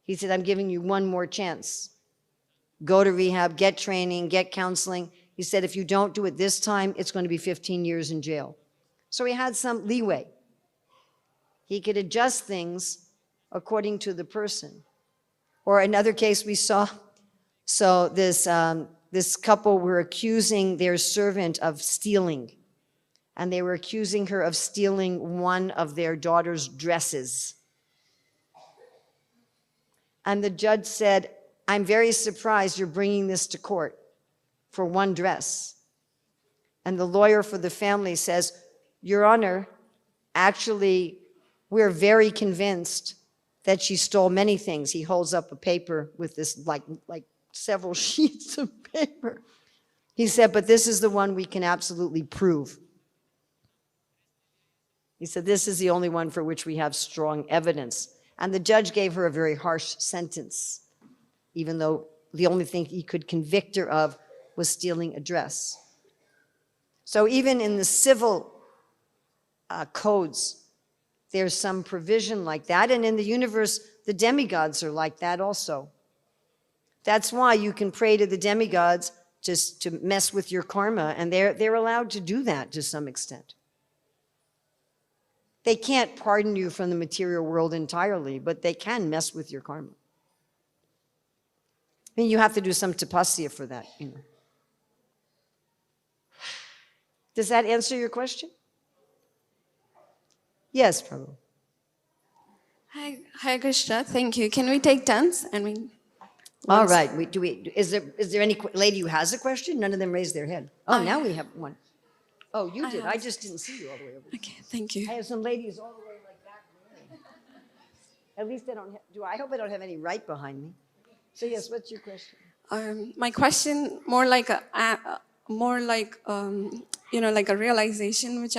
He said, I'm giving you one more chance. Go to rehab, get training, get counseling. He said, if you don't do it this time, it's going to be 15 years in jail. So he had some leeway. He could adjust things according to the person. Or another case we saw, so this couple were accusing their servant of stealing. And they were accusing her of stealing one of their daughter's dresses. And the judge said, I'm very surprised you're bringing this to court for one dress. And the lawyer for the family says, Your Honor, actually, we're very convinced that she stole many things. He holds up a paper with this, like several sheets of paper. He said, but this is the one we can absolutely prove. He said, this is the only one for which we have strong evidence. And the judge gave her a very harsh sentence, even though the only thing he could convict her of was stealing a dress. So even in the civil codes, there's some provision like that. And in the universe, the demigods are like that also. That's why you can pray to the demigods just to mess with your karma, and they're allowed to do that to some extent. They can't pardon you from the material world entirely, but they can mess with your karma. I mean, you have to do some tapasya for that, you know. Does that answer your question? Yes, Prabhu. Hi, Krishna. Thank you. Can we take turns? All right. Is there any lady who has a question? None of them raised their hand. Oh, now we have one. Oh, you did. I just didn't see you all the way over there. Okay, thank you. I have some ladies all the way like that. At least I don't have, I hope I don't have any right behind me. So yes, what's your question? My question, more like a realization, which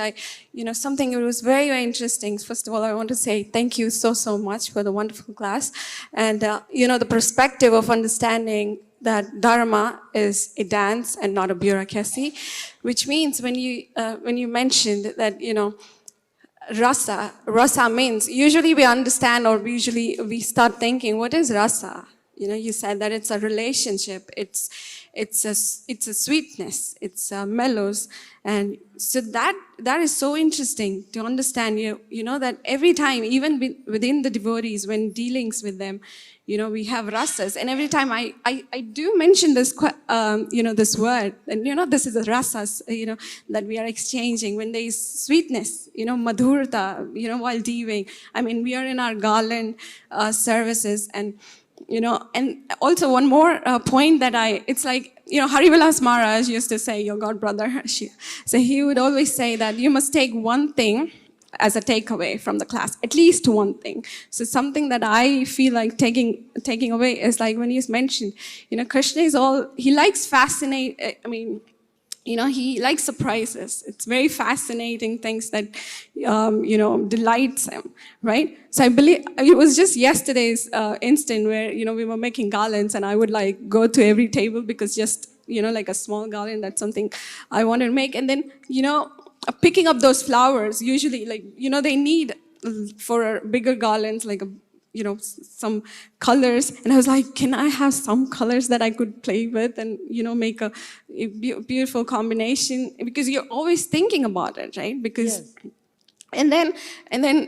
something that was very, very interesting. First of all, I want to say thank you so much for the wonderful class. And, the perspective of understanding that Dharma is a dance and not a bureaucracy, which means when you mentioned that, rasa means, usually we understand or usually we start thinking, what is rasa? You said that it's a relationship, it's a sweetness, it's mellows. And so that is so interesting to understand, that every time, even within the devotees, when dealings with them, we have rasas. And every time I do mention this, this word, and this is the rasas, that we are exchanging. When there is sweetness, madhurta, while dealing. I mean, we are in our garland services, and and also one more point that it's like, Harivilas Maharaj used to say, your god brother, so he would always say that you must take one thing as a takeaway from the class, at least one thing. So something that I feel like taking away is like when he's mentioned, Krishna is he likes he likes surprises. It's very fascinating things that, delights him, right? So I believe it was just yesterday's instant where, we were making garlands and I would like go to every table because just, like a small garland, that's something I wanted to make. And then, picking up those flowers, usually like, they need for bigger garlands, like some colors. And I was like, can I have some colors that I could play with and, make a beautiful combination? Because you're always thinking about it, right? Because, yes. And then,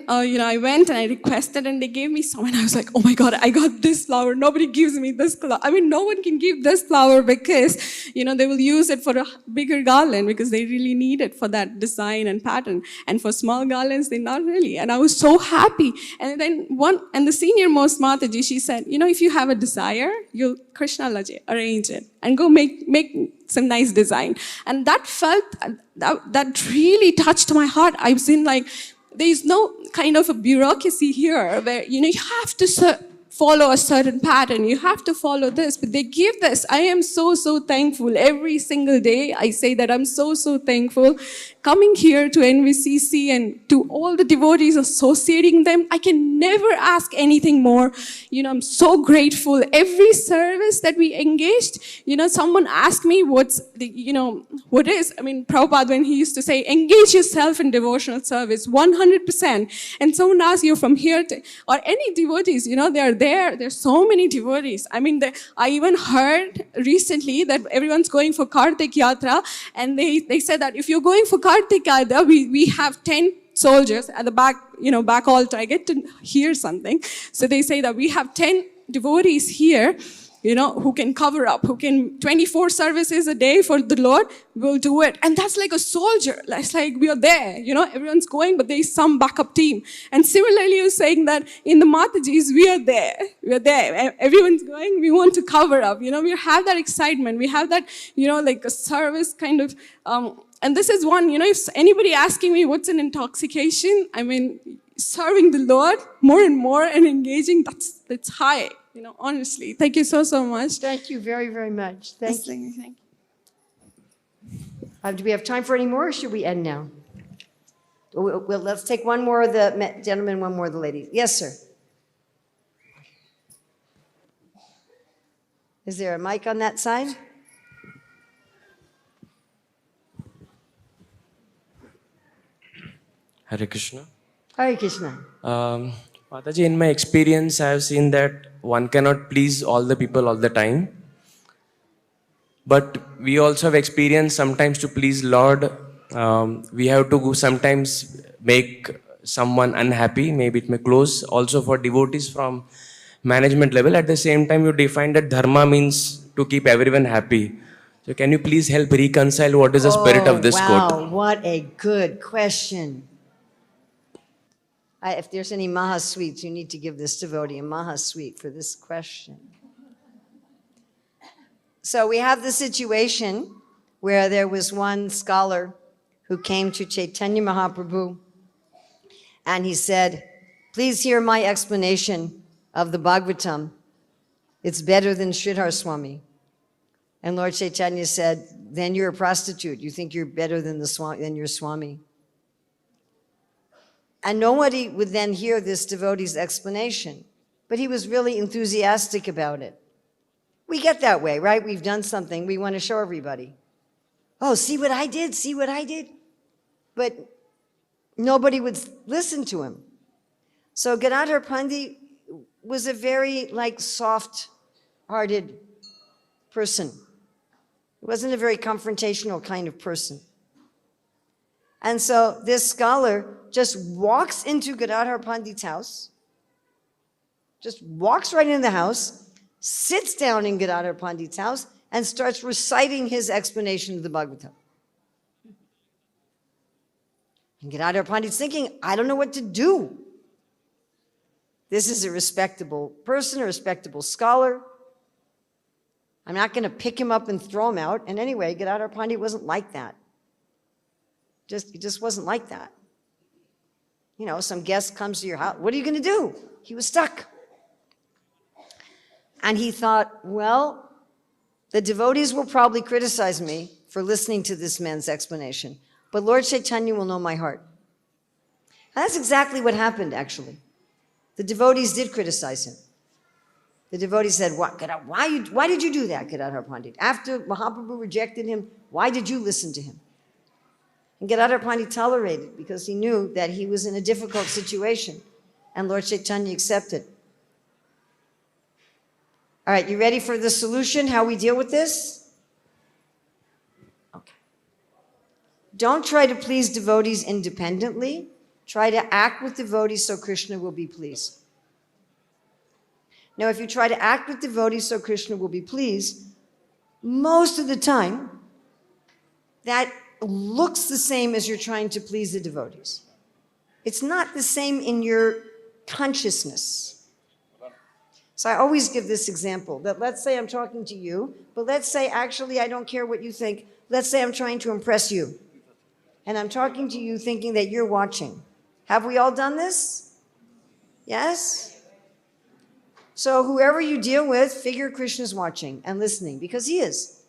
I went and I requested and they gave me some and I was like, oh my God, I got this flower. Nobody gives me this flower. I mean, no one can give this flower because, they will use it for a bigger garland because they really need it for that design and pattern. And for small garlands, they not really. And I was so happy. And then the senior most Mataji, she said, if you have a desire, you'll Krishna Laje, arrange it and go make some nice design. And that that really touched my heart. I was in like, there's no kind of a bureaucracy here where, you have to follow a certain pattern. You have to follow this. But they give this. I am so, so thankful. Every single day I say that I'm so, so thankful. Coming here to NVCC and to all the devotees associating them, I can never ask anything more. I'm so grateful. Every service that we engaged, someone asked me what is, Prabhupada, when he used to say, engage yourself in devotional service, 100%. And someone asks you from here to, or any devotees, they are there. There's so many devotees. I even heard recently that everyone's going for Kartik Yatra, and they said that if you're going for Kartik Yatra, we have 10 soldiers at the back, back altar. I get to hear something. So they say that we have 10 devotees here, who can cover up, who can 24 services a day for the Lord, will do it. And that's like a soldier. That's like we are there, everyone's going, but there is some backup team. And similarly, you're saying that in the Matajis, we are there. We are there. Everyone's going, we want to cover up. We have that excitement. We have that, like a service kind of, and this is one, if anybody asking me what's an intoxication, serving the Lord more and more and engaging, that's high. Honestly. Thank you so, so much. Thank you very, very much. Thank you. Thank Do we have time for any more, or should we end now? Well, let's take one more of the gentlemen, one more of the ladies. Yes, sir. Is there a mic on that side? Hare Krishna. Hare Krishna. Mataji, in my experience, I have seen that one cannot please all the people all the time. But we also have experience sometimes to please Lord. We have to sometimes make someone unhappy. Maybe it may close. Also for devotees from management level. At the same time, you define that dharma means to keep everyone happy. So can you please help reconcile what is the spirit of this quote? Wow, what a good question. If there's any Mahasweets, you need to give this devotee a Mahasweet for this question. So we have the situation where there was one scholar who came to Chaitanya Mahaprabhu, and he said, please hear my explanation of the Bhagavatam. It's better than Sridhar Swami. And Lord Chaitanya said, then you're a prostitute. You think you're better than your Swami. And nobody would then hear this devotee's explanation. But he was really enthusiastic about it. We get that way, right? We've done something. We want to show everybody. Oh, see what I did? See what I did? But nobody would listen to him. So Gadadhar Pandit was a very soft-hearted person. He wasn't a very confrontational kind of person. And so this scholar just walks into Gadadhar Pandit's house, just walks right into the house, sits down in Gadadhar Pandit's house, and starts reciting his explanation of the Bhagavatam. And Gadadhar Pandit's thinking, I don't know what to do. This is a respectable person, a respectable scholar. I'm not going to pick him up and throw him out. And anyway, Gadadhar Pandit wasn't like that. He just wasn't like that. Some guest comes to your house. What are you going to do? He was stuck. And he thought, well, the devotees will probably criticize me for listening to this man's explanation, but Lord Chaitanya will know my heart. And that's exactly what happened, actually. The devotees did criticize him. The devotee said, why did you do that, Gadadhar Pandit? After Mahaprabhu rejected him, why did you listen to him? And Gadadhar Pandit tolerated because he knew that he was in a difficult situation, and Lord Chaitanya accepted. All right, you ready for the solution, how we deal with this? Okay. Don't try to please devotees independently. Try to act with devotees so Krishna will be pleased. Now, if you try to act with devotees so Krishna will be pleased, most of the time, that looks the same as you're trying to please the devotees. It's not the same in your consciousness. So I always give this example, that let's say I'm talking to you, but let's say actually I don't care what you think. Let's say I'm trying to impress you. And I'm talking to you thinking that you're watching. Have we all done this? Yes? So whoever you deal with, figure Krishna's watching and listening, because he is.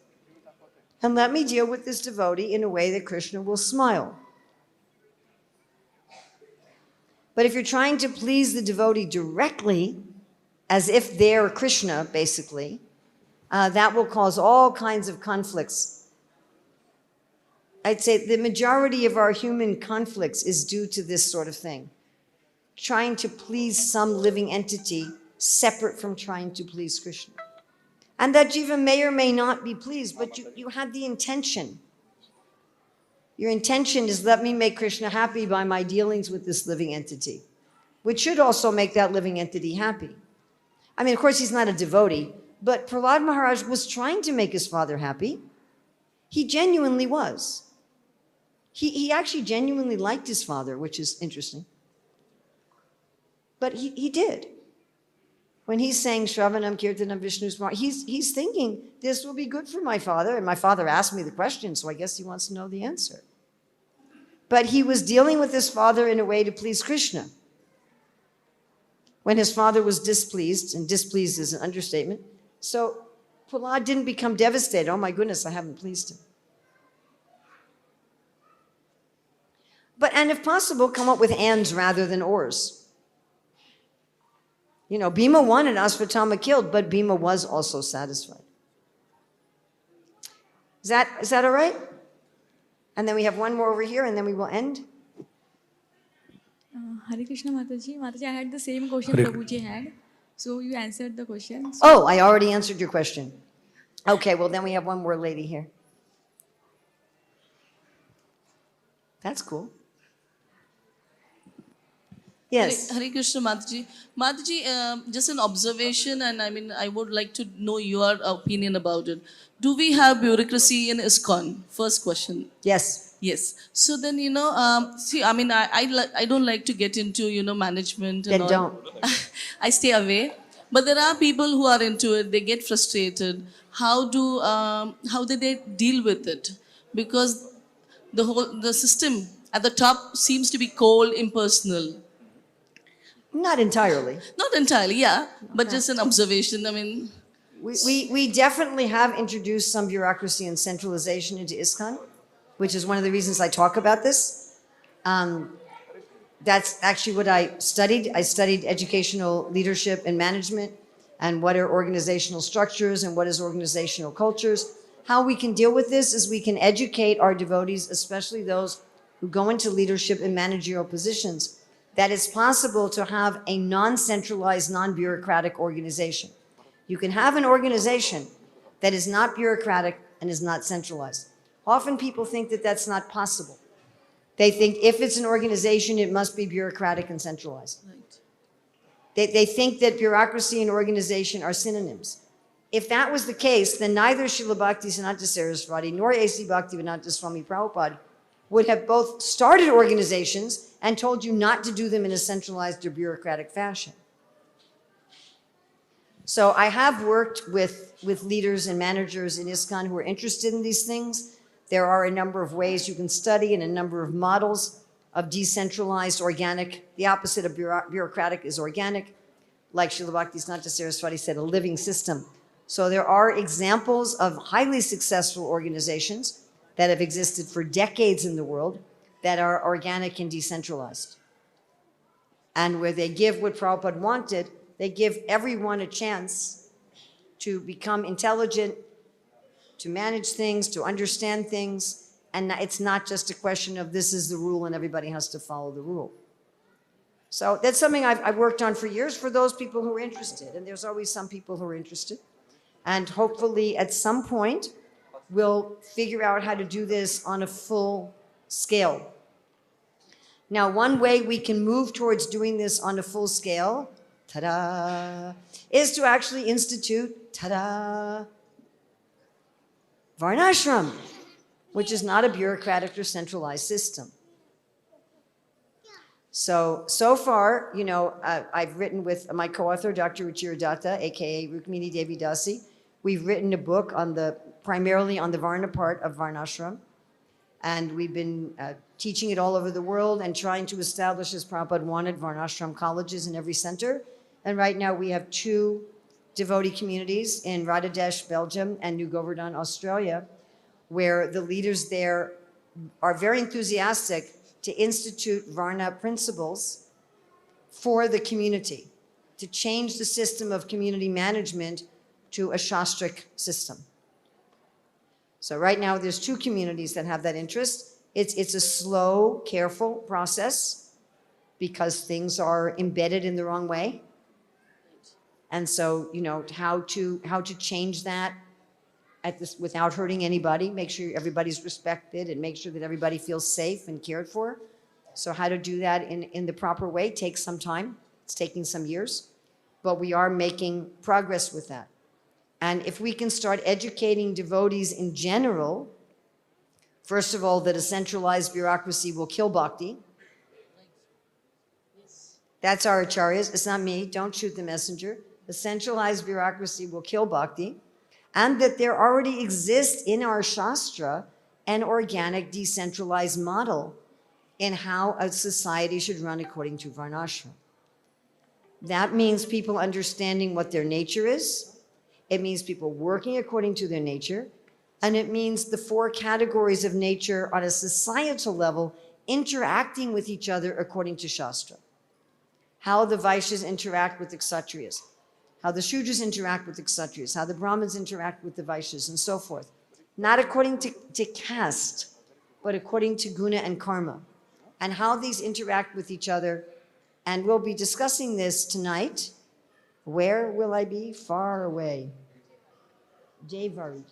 And let me deal with this devotee in a way that Krishna will smile. But if you're trying to please the devotee directly, as if they're Krishna, basically, that will cause all kinds of conflicts. I'd say the majority of our human conflicts is due to this sort of thing. Trying to please some living entity separate from trying to please Krishna. And that jiva may or may not be pleased, but you had the intention. Your intention is, let me make Krishna happy by my dealings with this living entity, which should also make that living entity happy. I mean, of course, he's not a devotee, but Prahlad Maharaj was trying to make his father happy. He genuinely was. He actually genuinely liked his father, which is interesting. But he did. When he's saying Shravanam Kirtanam Vishnu Smart, he's thinking, this will be good for my father. And my father asked me the question, so I guess he wants to know the answer. But he was dealing with his father in a way to please Krishna. When his father was displeased, and displeased is an understatement, so Prahlad didn't become devastated. Oh my goodness, I haven't pleased him. And if possible, come up with ands rather than ors. You know, Bhima won and Ashvatthama killed, but Bhima was also satisfied. Is that all right? And then we have one more over here, and then we will end. Hare Krishna Mataji. Mataji, I had the same question Prabhuji had. So you answered the question. So Oh, I already answered your question. Okay, well, then we have one more lady here. That's cool. Yes. Hare Krishna Mataji. Mataji, just an observation, and I mean, I would like to know your opinion about it. Do we have bureaucracy in ISKCON? First question. Yes. Yes. So then, see, I mean, I don't like to get into, management. Then And all. don't. I stay away. But there are people who are into it. They get frustrated. How do they deal with it? Because the system at the top seems to be cold, impersonal. Not entirely. Not entirely, yeah, but just an observation. I mean, We definitely have introduced some bureaucracy and centralization into ISKCON, which is one of the reasons I talk about this. That's actually what I studied. I studied educational leadership and management, and what are organizational structures and what is organizational cultures. How we can deal with this is we can educate our devotees, especially those who go into leadership and managerial positions, that it's possible to have a non-centralized, non-bureaucratic organization. You can have an organization that is not bureaucratic and is not centralized. Often people think that that's not possible. They think if it's an organization, it must be bureaucratic and centralized. right. They think that bureaucracy and organization are synonyms. If that was the case, then neither Srila Bhaktisiddhanta Saraswati nor A.C. Bhaktivedanta Swami Prabhupada would have both started organizations and told you not to do them in a centralized or bureaucratic fashion. So I have worked with leaders and managers in ISKCON who are interested in these things. There are a number of ways you can study and a number of models of decentralized, organic. The opposite of bureaucratic is organic. Like Srila Bhaktisiddhanta Saraswati said, a living system. So there are examples of highly successful organizations that have existed for decades in the world that are organic and decentralized. And where they give what Prabhupada wanted, they give everyone a chance to become intelligent, to manage things, to understand things, and it's not just a question of this is the rule and everybody has to follow the rule. So that's something I've worked on for years for those people who are interested, and there's always some people who are interested. And hopefully at some point, we'll figure out how to do this on a full scale. Now, one way we can move towards doing this on a full scale, ta-da, is to actually institute, ta-da, Varnashram, which is not a bureaucratic or centralized system. So far, I've written with my co-author, Dr. Ruchira Datta, aka Rukmini Devi Dasi. We've written a book primarily on the Varna part of Varnashram. And we've been teaching it all over the world and trying to establish, as Prabhupada wanted, Varnashram colleges in every center, And right now we have 2 devotee communities in Radhadesh, Belgium, and New Govardhan, Australia, where the leaders there are very enthusiastic to institute Varna principles for the community, to change the system of community management to a Shastric system. So right now there's 2 communities that have that interest. It's a slow, careful process because things are embedded in the wrong way. And so, how to change that without hurting anybody, make sure everybody's respected and make sure that everybody feels safe and cared for. So how to do that in the proper way takes some time. It's taking some years, but we are making progress with that. And if we can start educating devotees in general, first of all, that a centralized bureaucracy will kill bhakti. That's our acharyas. It's not me. Don't shoot the messenger. The centralized bureaucracy will kill bhakti. And that there already exists in our Shastra an organic decentralized model in how a society should run according to Varnashram. That means people understanding what their nature is. It means people working according to their nature. And it means the 4 categories of nature on a societal level interacting with each other according to Shastra. How the Vaishyas interact with the Kshatriyas, how the Shudras interact with the Kshatriyas, how the Brahmins interact with the Vaishyas, and so forth. Not according to caste, but according to guna and karma, and how these interact with each other. And we'll be discussing this tonight. Where will I be? Far away. Jevari.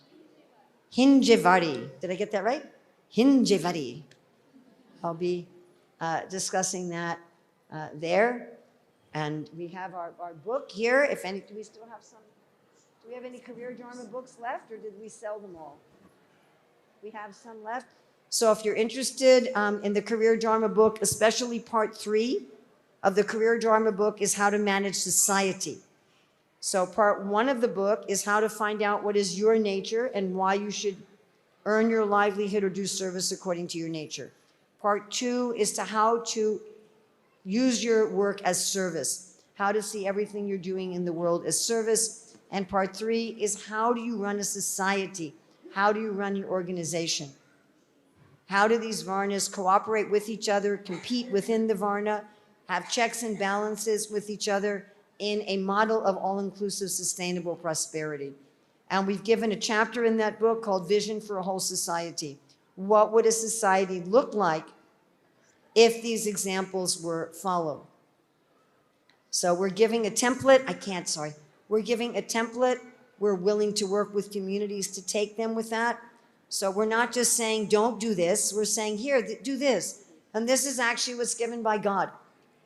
Hinjevari. Did I get that right? Hinjevari. I'll be discussing that there. And we have our book here. Do we still have some? Do we have any career Dharma books left, or did we sell them all? We have some left. So if you're interested in the career Dharma book, especially part 3 of the career Dharma book is how to manage society. So part 1 of the book is how to find out what is your nature and why you should earn your livelihood or do service according to your nature. Part 2 is to how to use your work as service, how to see everything you're doing in the world as service. And part 3 is how do you run a society? How do you run an organization? How do these Varnas cooperate with each other, compete within the Varna, have checks and balances with each other in a model of all-inclusive sustainable prosperity? And we've given a chapter in that book called Vision for a Whole Society. What would a society look like if these examples were followed? So we're giving a template. We're giving a template. We're willing to work with communities to take them with that. So we're not just saying, don't do this. We're saying, here, do this. And this is actually what's given by God.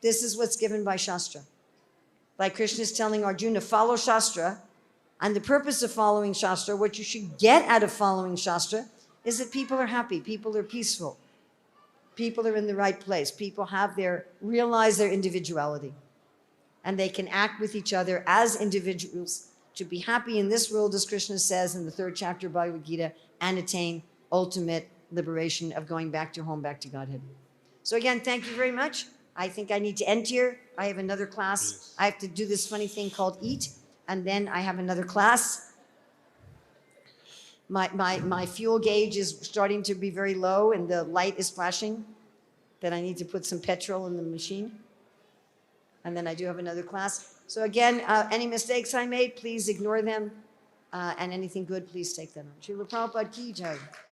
This is what's given by Shastra. Like Krishna is telling Arjuna, follow Shastra. And the purpose of following Shastra, what you should get out of following Shastra, is that people are happy, people are peaceful, people are in the right place, people realize their individuality. And they can act with each other as individuals to be happy in this world, as Krishna says in the 3rd chapter of Bhagavad Gita, and attain ultimate liberation of going back to home, back to Godhead. So again, thank you very much. I think I need to end here. I have another class. Yes. I have to do this funny thing called eat, and then I have another class. My fuel gauge is starting to be very low, and the light is flashing that I need to put some petrol in the machine. And then I do have another class. So again, any mistakes I made, please ignore them. And anything good, please take them on. Srila Prabhupada ki jai.